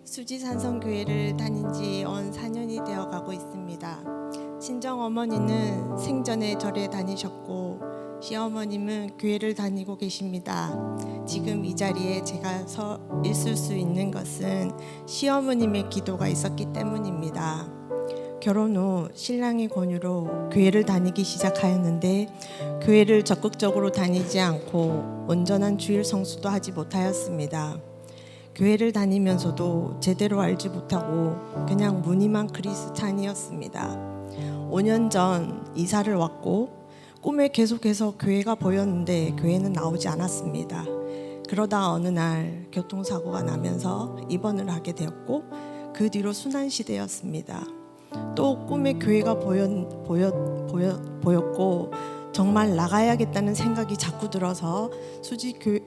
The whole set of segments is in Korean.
수지산성교회를 다닌 지 언 4년이 되어가고 있습니다. 친정어머니는 생전에 절에 다니셨고 시어머님은 교회를 다니고 계십니다. 지금 이 자리에 제가 서 있을 수 있는 것은 시어머님의 기도가 있었기 때문입니다. 결혼 후 신랑의 권유로 교회를 다니기 시작하였는데 교회를 적극적으로 다니지 않고 온전한 주일 성수도 하지 못하였습니다. 교회를 다니면서도 제대로 알지 못하고 그냥 무늬만 크리스찬이었습니다. 5년 전 이사를 왔고 꿈에 계속해서 교회가 보였는데 교회는 나오지 않았습니다. 그러다 어느 날 교통사고가 나면서 입원을 하게 되었고 그 뒤로 순환시대였습니다. 또 꿈에 교회가 보였고 정말 나가야겠다는 생각이 자꾸 들어서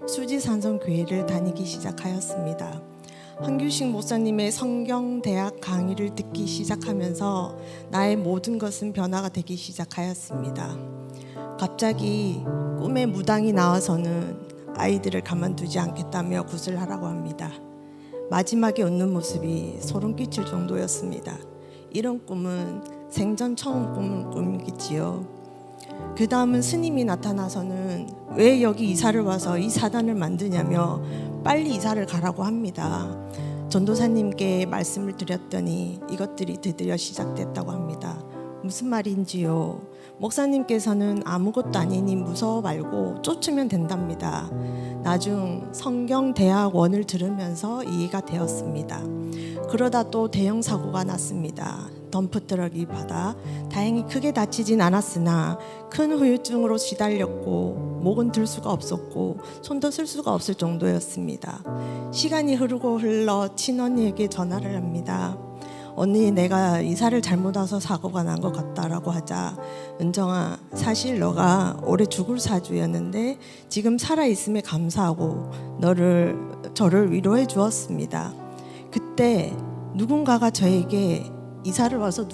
수지산성교회를 다니기 시작하였습니다. 황규식 목사님의 성경대학 강의를 듣기 시작하면서 나의 모든 것은 변화가 되기 시작하였습니다. 갑자기 꿈에 무당이 나와서는 아이들을 가만두지 않겠다며 굿을 하라고 합니다. 마지막에 웃는 모습이 소름 끼칠 정도였습니다. 이런 꿈은 생전 처음 꾸는 꿈이겠지요. 그 다음은 스님이 나타나서는 왜 여기 이사를 와서 이 사단을 만드냐며 빨리 이사를 가라고 합니다. 전도사님께 말씀을 드렸더니 이것들이 드디어 시작됐다고 합니다. 무슨 말인지요? 목사님께서는 아무것도 아니니 무서워 말고 쫓으면 된답니다. 나중 성경대학원을 들으면서 이해가 되었습니다. 그러다 또 대형 사고가 났습니다. 덤프트럭이 받아 다행히 크게 다치진 않았으나 큰 후유증으로 시달렸고 목은 들 수가 없었고 손도 쓸 수가 없을 정도였습니다. 시간이 흘러 친언니에게 전화를 합니다. 언니, 내가 이사를 잘못 와서 사고가 난 것 같다라고 하자 은정아, 사실 너가 올해 죽을 사주였는데 지금 살아있음에 감사하고 저를 위로해 주었습니다. 그때 누군가가 저에게 이사를 와서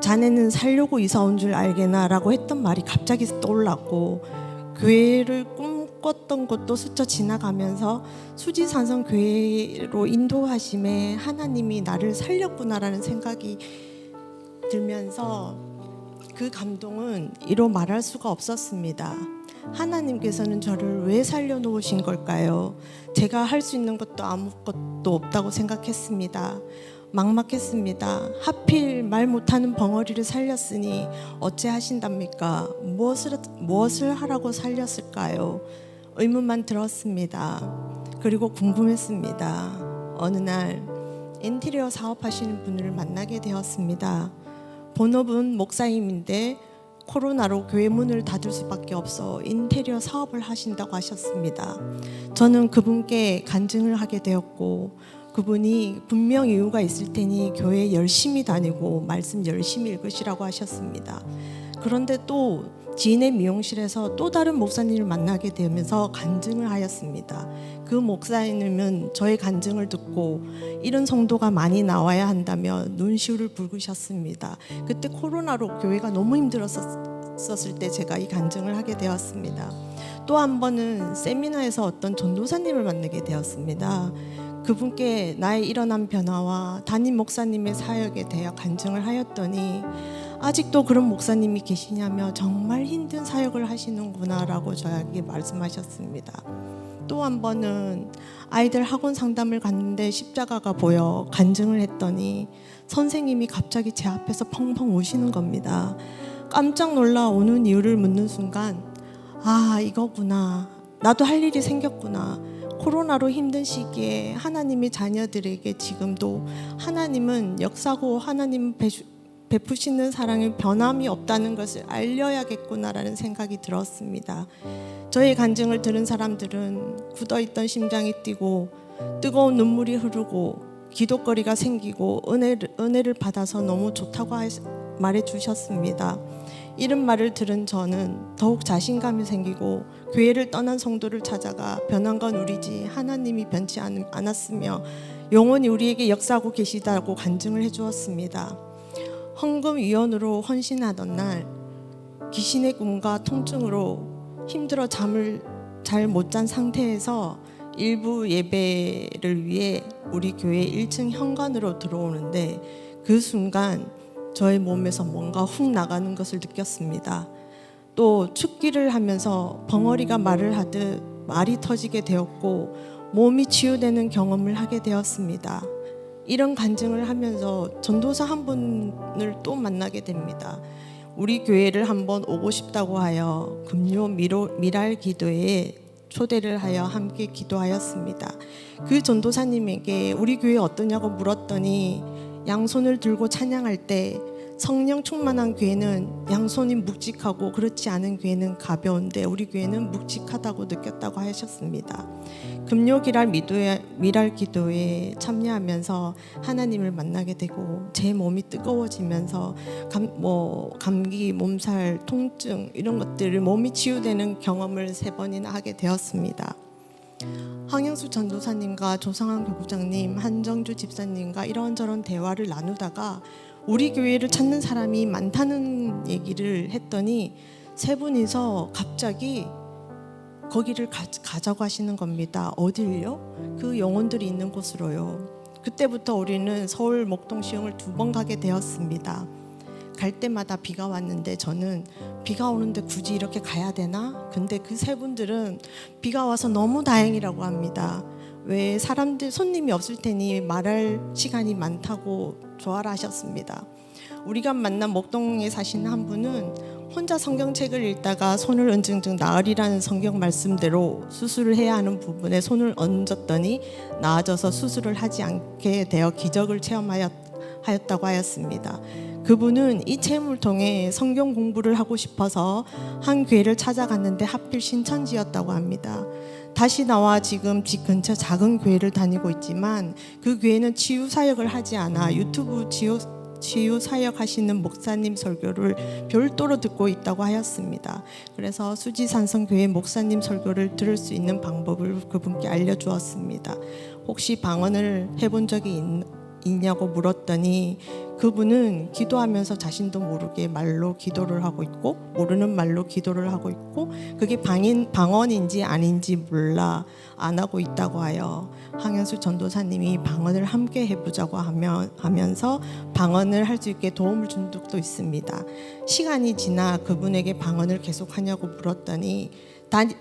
자네는 살려고 이사 온 줄 알게나 라고 했던 말이 갑자기 떠올랐고 교회를 꿈꿨던 것도 스쳐 지나가면서 수지산성교회로 인도하심에 하나님이 나를 살렸구나라는 생각이 들면서 그 감동은 이로 말할 수가 없었습니다. 하나님께서는 저를 왜 살려놓으신 걸까요? 제가 할 수 있는 것도 아무것도 없다고 생각했습니다. 막막했습니다. 하필 말 못하는 벙어리를 살렸으니 어찌 하신답니까? 무엇을 하라고 살렸을까요? 의문만 들었습니다. 그리고 궁금했습니다. 어느 날 인테리어 사업하시는 분을 만나게 되었습니다. 본업은 목사님인데 코로나로 교회 문을 닫을 수밖에 없어 인테리어 사업을 하신다고 하셨습니다. 저는 그분께 간증을 하게 되었고 그분이 분명 이유가 있을 테니 교회 열심히 다니고 말씀 열심히 읽으시라고 하셨습니다. 그런데 또 지인의 미용실에서 또 다른 목사님을 만나게 되면서 간증을 하였습니다. 그 목사님은 저의 간증을 듣고 이런 성도가 많이 나와야 한다며 눈시울을 붉으셨습니다. 그때 코로나로 교회가 너무 힘들었을 때 제가 이 간증을 하게 되었습니다. 또 한 번은 세미나에서 어떤 전도사님을 만나게 되었습니다. 그분께 나의 일어난 변화와 담임 목사님의 사역에 대해 간증을 하였더니 아직도 그런 목사님이 계시냐며 정말 힘든 사역을 하시는구나 라고 저에게 말씀하셨습니다. 또 한 번은 아이들 학원 상담을 갔는데 십자가가 보여 간증을 했더니 선생님이 갑자기 제 앞에서 펑펑 우시는 겁니다. 깜짝 놀라 우는 이유를 묻는 순간 이거구나, 나도 할 일이 생겼구나. 코로나로 힘든 시기에 하나님의 자녀들에게 지금도 하나님은 역사고 하나님 베푸시는 사랑에 변함이 없다는 것을 알려야겠구나라는 생각이 들었습니다. 저의 간증을 들은 사람들은 굳어있던 심장이 뛰고 뜨거운 눈물이 흐르고 기도거리가 생기고 은혜를 받아서 너무 좋다고 말해주셨습니다. 이런 말을 들은 저는 더욱 자신감이 생기고 교회를 떠난 성도를 찾아가 변한 건 우리지 하나님이 변치 않았으며 영원히 우리에게 역사하고 계시다고 간증을 해주었습니다. 헌금위원으로 헌신하던 날 귀신의 꿈과 통증으로 힘들어 잠을 잘 못 잔 상태에서 일부 예배를 위해 우리 교회 1층 현관으로 들어오는데 그 순간 저의 몸에서 뭔가 훅 나가는 것을 느꼈습니다. 또 축기를 하면서 벙어리가 말을 하듯 말이 터지게 되었고 몸이 치유되는 경험을 하게 되었습니다. 이런 간증을 하면서 전도사 한 분을 또 만나게 됩니다. 우리 교회를 한번 오고 싶다고 하여 금요 미랄 기도회에 초대를 하여 함께 기도하였습니다. 그 전도사님에게 우리 교회 어떠냐고 물었더니 양손을 들고 찬양할 때 성령 충만한 교회는 양손이 묵직하고 그렇지 않은 교회는 가벼운데 우리 교회는 묵직하다고 느꼈다고 하셨습니다. 금요기랄 미랄 기도에 참여하면서 하나님을 만나게 되고 제 몸이 뜨거워지면서 감기, 몸살, 통증 이런 것들을 몸이 치유되는 경험을 3번이나 하게 되었습니다. 황영수 전도사님과 조성환 교구장님, 한정주 집사님과 이런저런 대화를 나누다가 우리 교회를 찾는 사람이 많다는 얘기를 했더니 3분이서 갑자기 거기를 가자고 하시는 겁니다. 어딜요? 그 영혼들이 있는 곳으로요. 그때부터 우리는 서울 목동 시흥을 2번 가게 되었습니다. 갈 때마다 비가 왔는데 저는 비가 오는데 굳이 이렇게 가야 되나? 근데 그 3분들은 비가 와서 너무 다행이라고 합니다. 왜 사람들 손님이 없을 테니 말할 시간이 많다고 조화를 하셨습니다. 우리가 만난 목동에 사시는 한 분은 혼자 성경책을 읽다가 손을 얹은즉 나으리라는 성경 말씀대로 수술을 해야 하는 부분에 손을 얹었더니 나아져서 수술을 하지 않게 되어 기적을 체험하였다고 하였습니다. 그분은 이 체험을 통해 성경 공부를 하고 싶어서 한 교회를 찾아갔는데 하필 신천지였다고 합니다. 다시 나와 지금 집 근처 작은 교회를 다니고 있지만 그 교회는 치유 사역을 하지 않아 유튜브 치유 사역 하시는 목사님 설교를 별도로 듣고 있다고 하였습니다. 그래서 수지산성교회 목사님 설교를 들을 수 있는 방법을 그분께 알려주었습니다. 혹시 방언을 해본 적이 있냐고 물었더니 그분은 기도하면서 자신도 모르게 말로 기도를 하고 있고 모르는 말로 기도를 하고 있고 그게 방언인지 아닌지 몰라 안 하고 있다고 하여 황현수 전도사님이 방언을 함께 해보자고 하면서 방언을 할 수 있게 도움을 준 적도 있습니다. 시간이 지나 그분에게 방언을 계속하냐고 물었더니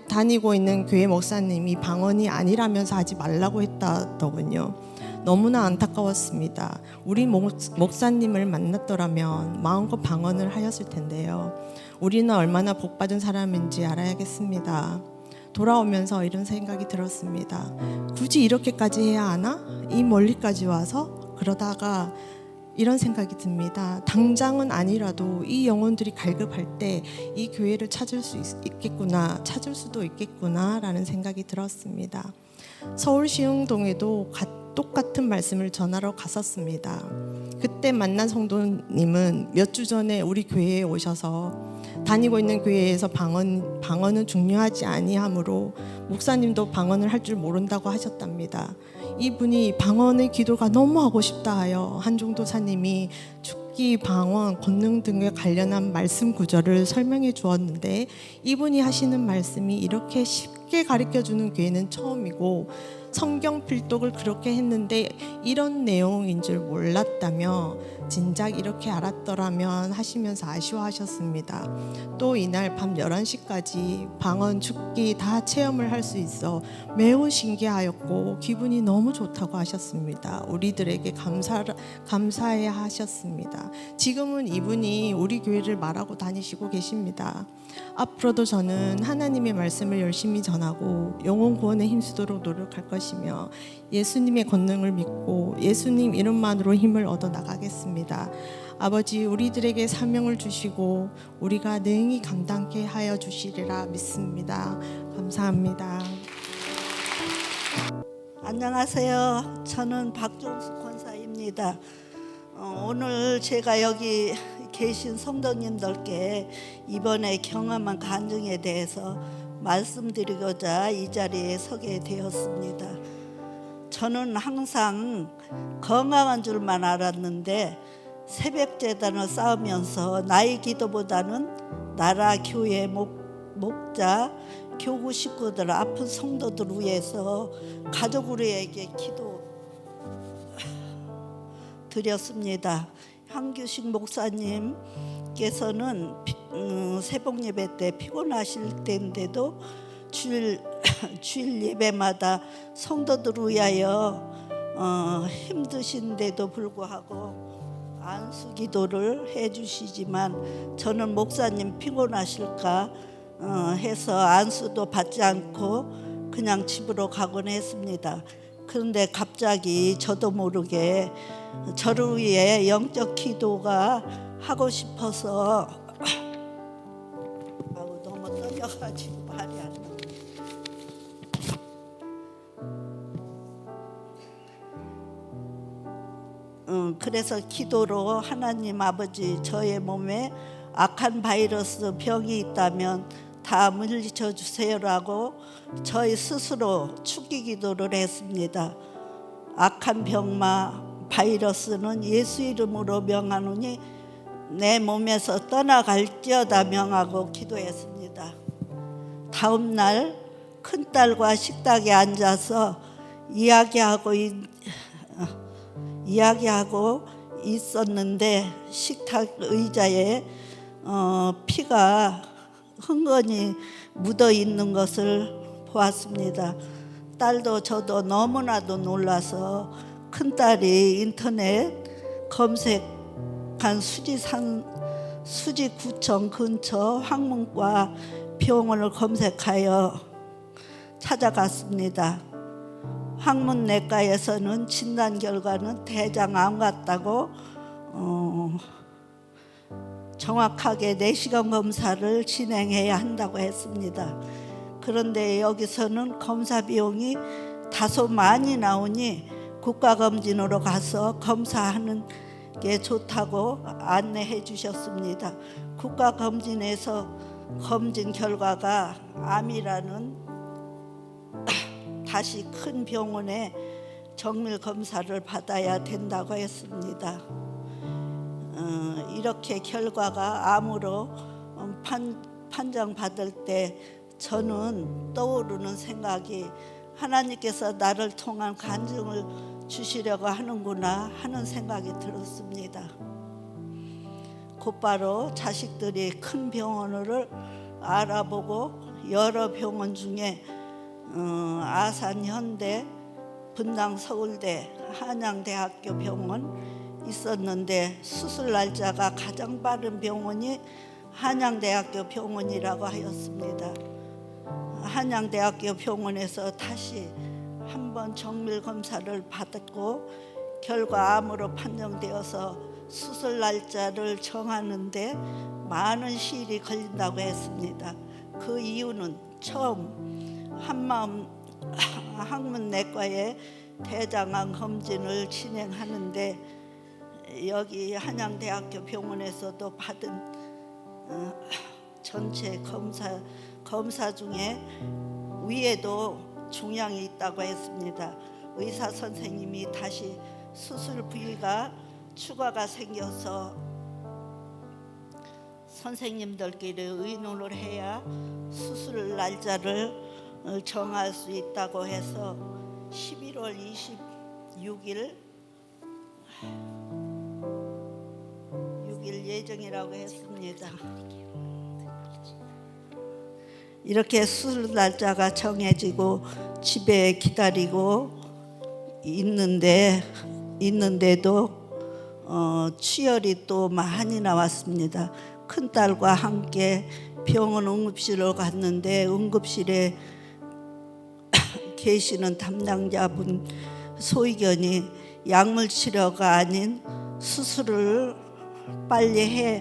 다니고 있는 교회 목사님이 방언이 아니라면서 하지 말라고 했다더군요. 너무나 안타까웠습니다. 우리 목사님을 만났더라면 마음껏 방언을 하였을 텐데요. 우리는 얼마나 복받은 사람인지 알아야겠습니다. 돌아오면서 이런 생각이 들었습니다. 굳이 이렇게까지 해야 하나? 이 멀리까지 와서? 그러다가 이런 생각이 듭니다. 당장은 아니라도 이 영혼들이 갈급할 때 이 교회를 찾을 수도 있겠구나 라는 생각이 들었습니다. 서울 시흥동에도 똑같은 말씀을 전하러 갔었습니다. 그때 만난 성도님은 몇 주 전에 우리 교회에 오셔서 다니고 있는 교회에서 방언은 중요하지 아니하므로 목사님도 방언을 할 줄 모른다고 하셨답니다. 이분이 방언의 기도가 너무 하고 싶다 하여 한종도사님이 축기, 방언, 권능 등에 관련한 말씀 구절을 설명해 주었는데 이분이 하시는 말씀이 이렇게 쉽게 가르쳐주는 교회는 처음이고 성경 필독을 그렇게 했는데 이런 내용인 줄 몰랐다며 진작 이렇게 알았더라면 하시면서 아쉬워하셨습니다. 또 이날 밤 11시까지 방언, 축기 다 체험을 할 수 있어 매우 신기하였고 기분이 너무 좋다고 하셨습니다. 우리들에게 감사해 하셨습니다. 지금은 이분이 우리 교회를 말하고 다니시고 계십니다. 앞으로도 저는 하나님의 말씀을 열심히 전하고 영혼 구원에 힘쓰도록 노력할 것이며 예수님의 권능을 믿고 예수님 이름만으로 힘을 얻어 나가겠습니다. 아버지, 우리들에게 사명을 주시고 우리가 능히 감당케 하여 주시리라 믿습니다. 감사합니다. 안녕하세요. 저는 박종수 권사입니다. 오늘 제가 여기 계신 성도님들께 이번에 경험한 간증에 대해서 말씀드리고자 이 자리에 서게 되었습니다. 저는 항상 건강한 줄만 알았는데 새벽 제단을 쌓으면서 나의 기도보다는 나라 교회 목자, 교구 식구들, 아픈 성도들 위해서 가족으로에게 기도 드렸습니다. 한규식 목사님께서는 새벽 예배 때 피곤하실 때인데도 주일 예배마다 성도들 위하여 힘드신데도 불구하고 안수 기도를 해주시지만 저는 목사님 피곤하실까 해서 안수도 받지 않고 그냥 집으로 가곤 했습니다. 그런데 갑자기 저도 모르게 저를 위해 영적 기도가 하고 싶어서 너무 떨려가지고 말이 안 나와요. 그래서 기도로 하나님 아버지 저의 몸에 악한 바이러스 병이 있다면 다 물리쳐 주세요라고 저희 스스로 축기 기도를 했습니다. 악한 병마 바이러스는 예수 이름으로 명하노니 내 몸에서 떠나갈지어다 명하고 기도했습니다. 다음 날 큰딸과 식탁에 앉아서 이야기하고 있었는데 식탁 의자에 피가 흥건히 묻어 있는 것을 보았습니다. 딸도 저도 너무나도 놀라서 큰딸이 인터넷 검색한 수지구청 근처 황문과 병원을 검색하여 찾아갔습니다. 항문내과에서는 진단 결과는 대장암 같다고 정확하게 내시경 검사를 진행해야 한다고 했습니다. 그런데 여기서는 검사 비용이 다소 많이 나오니 국가검진으로 가서 검사하는 게 좋다고 안내해 주셨습니다. 국가검진에서 검진 결과가 암이라는 다시 큰 병원에 정밀 검사를 받아야 된다고 했습니다. 이렇게 결과가 암으로 판정받을 때 저는 떠오르는 생각이 하나님께서 나를 통한 간증을 주시려고 하는구나 하는 생각이 들었습니다. 곧바로 자식들이 큰 병원을 알아보고 여러 병원 중에 아산 현대, 분당 서울대, 한양대학교 병원 있었는데 수술 날짜가 가장 빠른 병원이 한양대학교 병원이라고 하였습니다. 한양대학교 병원에서 다시 한번 정밀 검사를 받았고 결과 암으로 판정되어서 수술 날짜를 정하는데 많은 시일이 걸린다고 했습니다. 그 이유는 처음 한마음 항문내과에 대장암 검진을 진행하는데 여기 한양대학교 병원에서도 받은 전체 검사 중에 위에도 종양이 있다고 했습니다. 의사 선생님이 다시 수술 부위가 추가가 생겨서 선생님들끼리 의논을 해야 수술 날짜를 정할 수 있다고 해서 11월 26일 예정이라고 했습니다. 이렇게 수술 날짜가 정해지고 집에 기다리고 있는데도 취열이 또 많이 나왔습니다. 큰딸과 함께 병원 응급실로 갔는데 응급실에 계시는 담당자분 소의견이 약물 치료가 아닌 수술을 빨리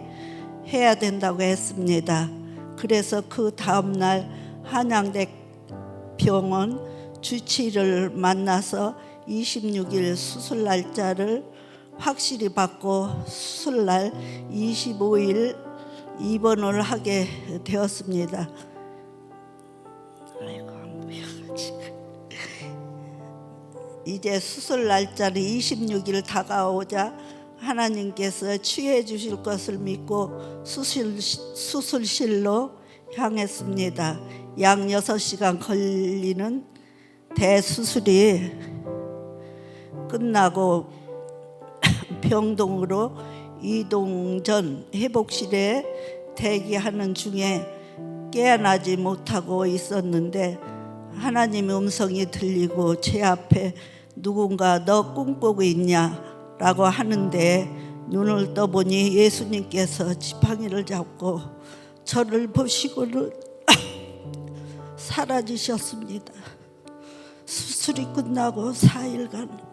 해야 된다고 했습니다. 그래서 그 다음 날 한양대 병원 주치의를 만나서 26일 수술 날짜를 확실히 받고 수술날 25일 입원을 하게 되었습니다. 아이고 안 보여가지고 이제 수술 날짜는 26일 다가오자 하나님께서 치유해 주실 것을 믿고 수술실로 향했습니다. 약 6시간 걸리는 대수술이 끝나고 병동으로 이동 전 회복실에 대기하는 중에 깨어나지 못하고 있었는데 하나님의 음성이 들리고 제 앞에 누군가 너 꿈꾸고 있냐라고 하는데 눈을 떠보니 예수님께서 지팡이를 잡고 저를 보시고는 사라지셨습니다. 수술이 끝나고 4일간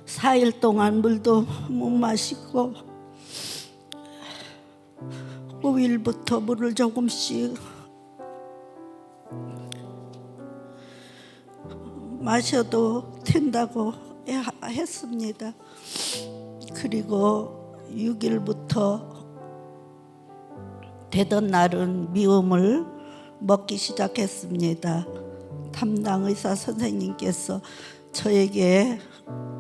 사일 동안 물도 못 마시고 5일부터 물을 조금씩 마셔도 된다고 했습니다. 그리고 6일부터 되던 날은 미움을 먹기 시작했습니다. 담당 의사 선생님께서 저에게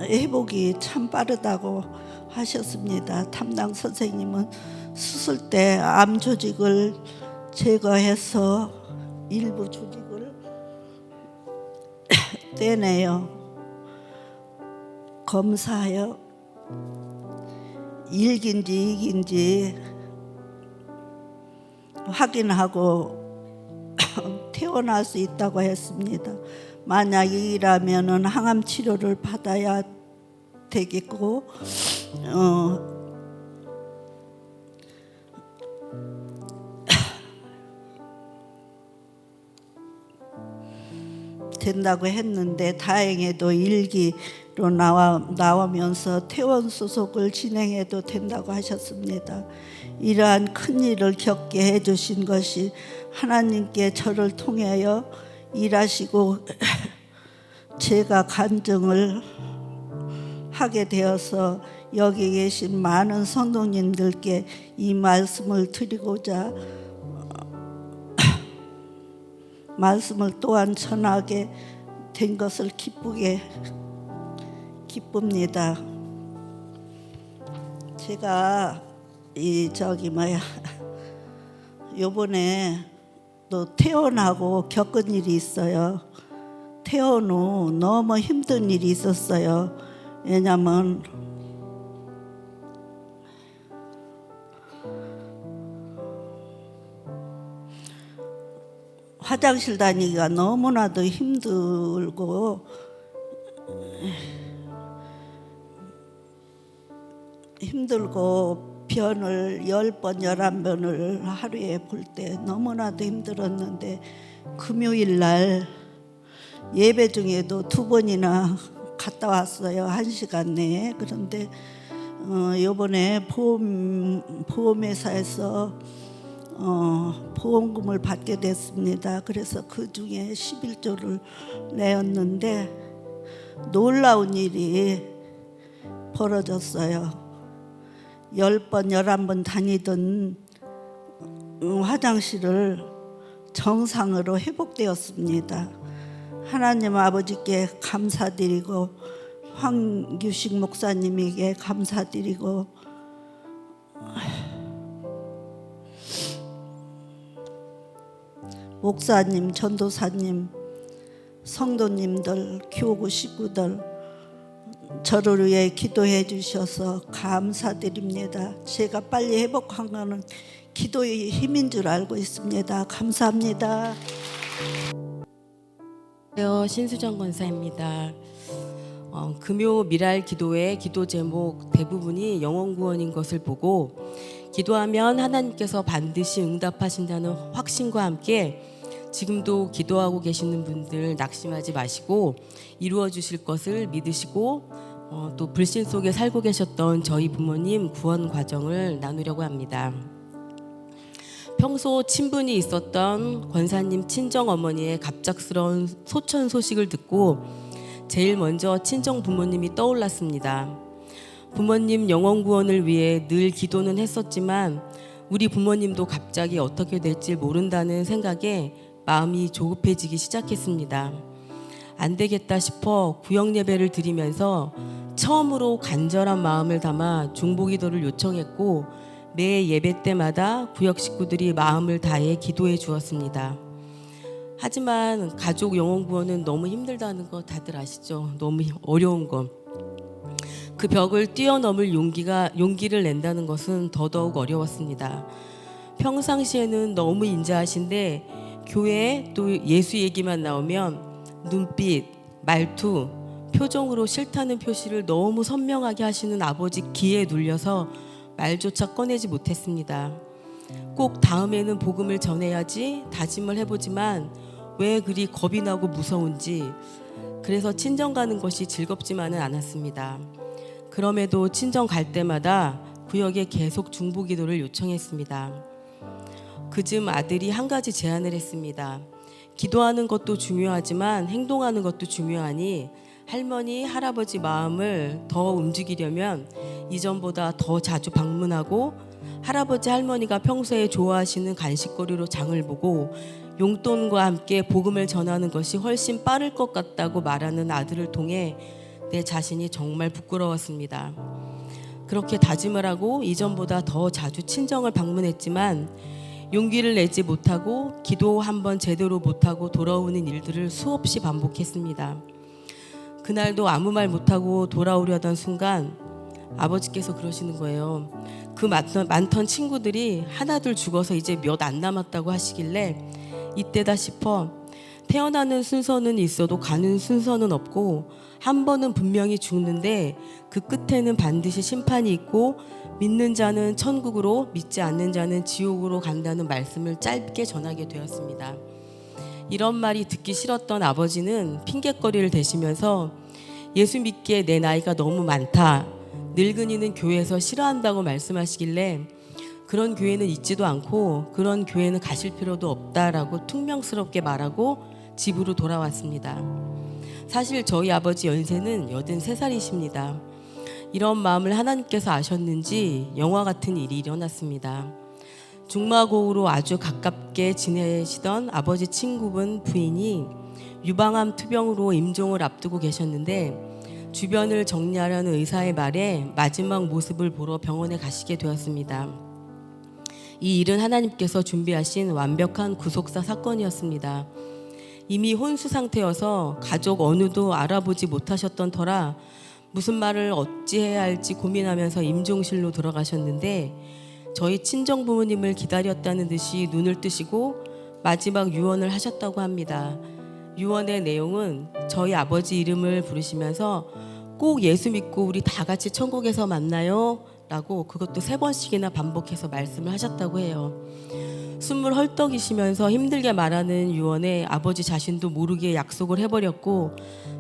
회복이 참 빠르다고 하셨습니다. 담당 선생님은 수술 때 암 조직을 제거해서 일부 조직을 떼내요. 검사하여 1기인지 2기인지 확인하고 퇴원할 수 있다고 했습니다. 만약 2기라면은 항암 치료를 받아야 되겠고 된다고 했는데 다행히도 1기로 나오면서 퇴원 수속을 진행해도 된다고 하셨습니다. 이러한 큰 일을 겪게 해주신 것이 하나님께 저를 통하여 일하시고 제가 간증을 하게 되어서 여기 계신 많은 성도님들께 이 말씀을 드리고자 말씀을 또한 전하게 된 것을 기쁩니다. 제가 요번에 또 퇴원하고 겪은 일이 있어요. 퇴원 후 너무 힘든 일이 있었어요. 왜냐면 화장실 다니기가 너무나도 힘들고 변을 10번 11번을 하루에 볼 때 너무나도 힘들었는데 금요일 날 예배 중에도 2번이나 갔다 왔어요. 1시간 내에. 그런데 요번에 보험회사에서 보험금을 받게 됐습니다. 그래서 그 중에 11조를 내었는데 놀라운 일이 벌어졌어요. 10번, 11번 다니던 화장실을 정상으로 회복되었습니다. 하나님 아버지께 감사드리고 황규식 목사님에게 감사드리고 목사님, 전도사님, 성도님들, 교구 식구들 저를 위해 기도해 주셔서 감사드립니다. 제가 빨리 회복한 거는 기도의 힘인 줄 알고 있습니다. 감사합니다. 안녕하세요. 신수정 권사입니다. 금요 미랄 기도의 기도 제목 대부분이 영혼 구원인 것을 보고 기도하면 하나님께서 반드시 응답하신다는 확신과 함께 지금도 기도하고 계시는 분들 낙심하지 마시고 이루어 주실 것을 믿으시고 또 불신 속에 살고 계셨던 저희 부모님 구원 과정을 나누려고 합니다. 평소 친분이 있었던 권사님 친정 어머니의 갑작스러운 소천 소식을 듣고 제일 먼저 친정 부모님이 떠올랐습니다. 부모님 영혼 구원을 위해 늘 기도는 했었지만 우리 부모님도 갑자기 어떻게 될지 모른다는 생각에 마음이 조급해지기 시작했습니다. 안 되겠다 싶어 구역 예배를 드리면서 처음으로 간절한 마음을 담아 중보기도를 요청했고 매 예배 때마다 구역 식구들이 마음을 다해 기도해 주었습니다. 하지만 가족 영혼 구원은 너무 힘들다는 거 다들 아시죠? 너무 어려운 거. 그 벽을 뛰어넘을 용기를 낸다는 것은 더더욱 어려웠습니다. 평상시에는 너무 인자하신데 교회에 또 예수 얘기만 나오면 눈빛, 말투, 표정으로 싫다는 표시를 너무 선명하게 하시는 아버지 기에 눌려서 말조차 꺼내지 못했습니다. 꼭 다음에는 복음을 전해야지 다짐을 해보지만 왜 그리 겁이 나고 무서운지, 그래서 친정 가는 것이 즐겁지만은 않았습니다. 그럼에도 친정 갈 때마다 구역에 계속 중보기도를 요청했습니다. 그즘 아들이 한 가지 제안을 했습니다. 기도하는 것도 중요하지만 행동하는 것도 중요하니 할머니, 할아버지 마음을 더 움직이려면 이전보다 더 자주 방문하고 할아버지, 할머니가 평소에 좋아하시는 간식거리로 장을 보고 용돈과 함께 복음을 전하는 것이 훨씬 빠를 것 같다고 말하는 아들을 통해 내 자신이 정말 부끄러웠습니다. 그렇게 다짐을 하고 이전보다 더 자주 친정을 방문했지만 용기를 내지 못하고 기도 한번 제대로 못하고 돌아오는 일들을 수없이 반복했습니다. 그날도 아무 말 못하고 돌아오려던 순간 아버지께서 그러시는 거예요. 그 많던 친구들이 하나둘 죽어서 이제 몇 안 남았다고 하시길래 이때다 싶어 태어나는 순서는 있어도 가는 순서는 없고 한 번은 분명히 죽는데 그 끝에는 반드시 심판이 있고 믿는 자는 천국으로 믿지 않는 자는 지옥으로 간다는 말씀을 짧게 전하게 되었습니다. 이런 말이 듣기 싫었던 아버지는 핑곗거리를 대시면서 예수 믿기에 내 나이가 너무 많다, 늙은이는 교회에서 싫어한다고 말씀하시길래 그런 교회는 있지도 않고 그런 교회는 가실 필요도 없다라고 퉁명스럽게 말하고 집으로 돌아왔습니다. 사실 저희 아버지 연세는 83살이십니다. 이런 마음을 하나님께서 아셨는지 영화 같은 일이 일어났습니다. 중마고우로 아주 가깝게 지내시던 아버지 친구분 부인이 유방암 투병으로 임종을 앞두고 계셨는데 주변을 정리하려는 의사의 말에 마지막 모습을 보러 병원에 가시게 되었습니다. 이 일은 하나님께서 준비하신 완벽한 구속사 사건이었습니다. 이미 혼수 상태여서 가족 어느도 알아보지 못하셨던 터라 무슨 말을 어찌해야 할지 고민하면서 임종실로 들어가셨는데 저희 친정 부모님을 기다렸다는 듯이 눈을 뜨시고 마지막 유언을 하셨다고 합니다. 유언의 내용은 저희 아버지 이름을 부르시면서 꼭 예수 믿고 우리 다 같이 천국에서 만나요 라고 그것도 3번씩이나 반복해서 말씀을 하셨다고 해요. 숨을 헐떡이시면서 힘들게 말하는 유언에 아버지 자신도 모르게 약속을 해버렸고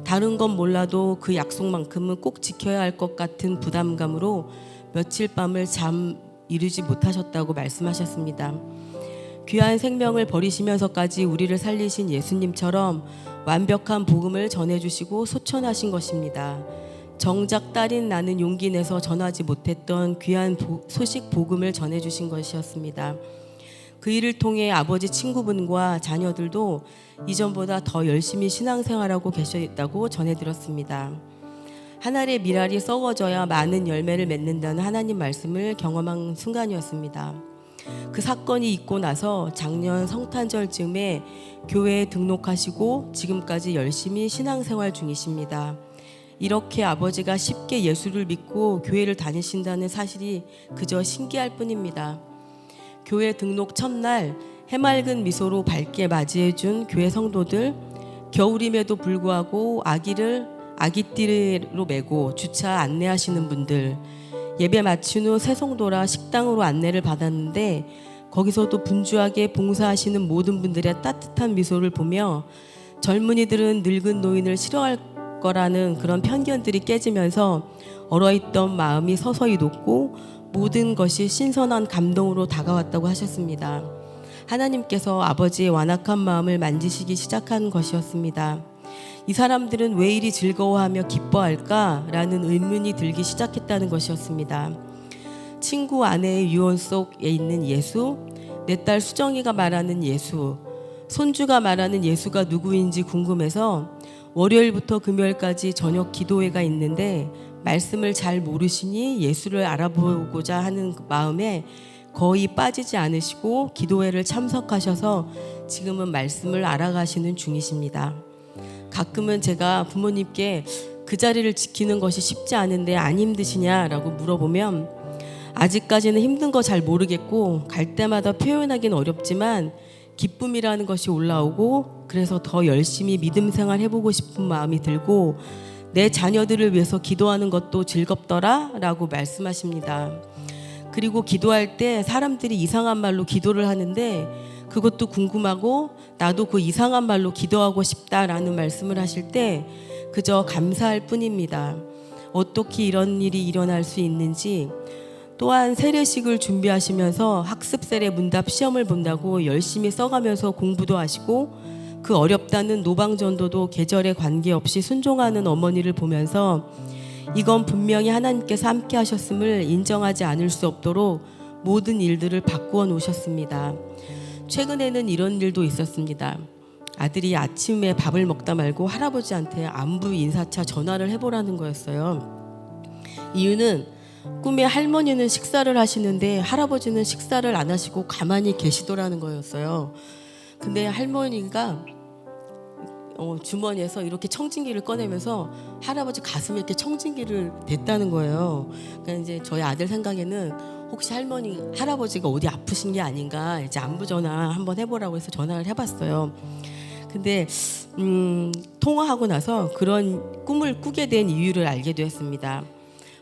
다른 건 몰라도 그 약속만큼은 꼭 지켜야 할 것 같은 부담감으로 며칠 밤을 잠 이루지 못하셨다고 말씀하셨습니다. 귀한 생명을 버리시면서까지 우리를 살리신 예수님처럼 완벽한 복음을 전해주시고 소천하신 것입니다. 정작 딸인 나는 용기 내서 전하지 못했던 귀한 소식 복음을 전해주신 것이었습니다. 그 일을 통해 아버지 친구분과 자녀들도 이전보다 더 열심히 신앙생활하고 계셨다고 전해들었습니다. 한 알의 밀알이 썩어져야 많은 열매를 맺는다는 하나님 말씀을 경험한 순간이었습니다. 그 사건이 있고 나서 작년 성탄절쯤에 교회에 등록하시고 지금까지 열심히 신앙생활 중이십니다. 이렇게 아버지가 쉽게 예수를 믿고 교회를 다니신다는 사실이 그저 신기할 뿐입니다. 교회 등록 첫날 해맑은 미소로 밝게 맞이해준 교회 성도들, 겨울임에도 불구하고 아기띠로 메고 주차 안내하시는 분들, 예배 마친 후 새송도라 식당으로 안내를 받았는데 거기서도 분주하게 봉사하시는 모든 분들의 따뜻한 미소를 보며 젊은이들은 늙은 노인을 싫어할 거라는 그런 편견들이 깨지면서 얼어있던 마음이 서서히 녹고 모든 것이 신선한 감동으로 다가왔다고 하셨습니다. 하나님께서 아버지의 완악한 마음을 만지시기 시작한 것이었습니다. 이 사람들은 왜 이리 즐거워하며 기뻐할까라는 의문이 들기 시작했다는 것이었습니다. 친구 아내의 유언 속에 있는 예수, 내 딸 수정이가 말하는 예수, 손주가 말하는 예수가 누구인지 궁금해서 월요일부터 금요일까지 저녁 기도회가 있는데 말씀을 잘 모르시니 예수를 알아보고자 하는 그 마음에 거의 빠지지 않으시고 기도회를 참석하셔서 지금은 말씀을 알아가시는 중이십니다. 가끔은 제가 부모님께 그 자리를 지키는 것이 쉽지 않은데 안 힘드시냐라고 물어보면 아직까지는 힘든 거 잘 모르겠고 갈 때마다 표현하긴 어렵지만 기쁨이라는 것이 올라오고 그래서 더 열심히 믿음 생활 해보고 싶은 마음이 들고 내 자녀들을 위해서 기도하는 것도 즐겁더라 라고 말씀하십니다. 그리고 기도할 때 사람들이 이상한 말로 기도를 하는데 그것도 궁금하고 나도 그 이상한 말로 기도하고 싶다라는 말씀을 하실 때 그저 감사할 뿐입니다. 어떻게 이런 일이 일어날 수 있는지. 또한 세례식을 준비하시면서 학습 세례 문답 시험을 본다고 열심히 써가면서 공부도 하시고 그 어렵다는 노방전도도 계절에 관계없이 순종하는 어머니를 보면서 이건 분명히 하나님께서 함께 하셨음을 인정하지 않을 수 없도록 모든 일들을 바꾸어 놓으셨습니다. 최근에는 이런 일도 있었습니다. 아들이 아침에 밥을 먹다 말고 할아버지한테 안부 인사차 전화를 해보라는 거였어요. 이유는 꿈에 할머니는 식사를 하시는데 할아버지는 식사를 안 하시고 가만히 계시더라는 거였어요. 근데 할머니가 주머니에서 이렇게 청진기를 꺼내면서 할아버지 가슴에 이렇게 청진기를 댔다는 거예요. 그러니까 이제 저희 아들 생각에는 혹시 할아버지가 어디 아프신 게 아닌가 이제 안부 전화 한번 해보라고 해서 전화를 해봤어요. 근데 통화하고 나서 그런 꿈을 꾸게 된 이유를 알게 되었습니다.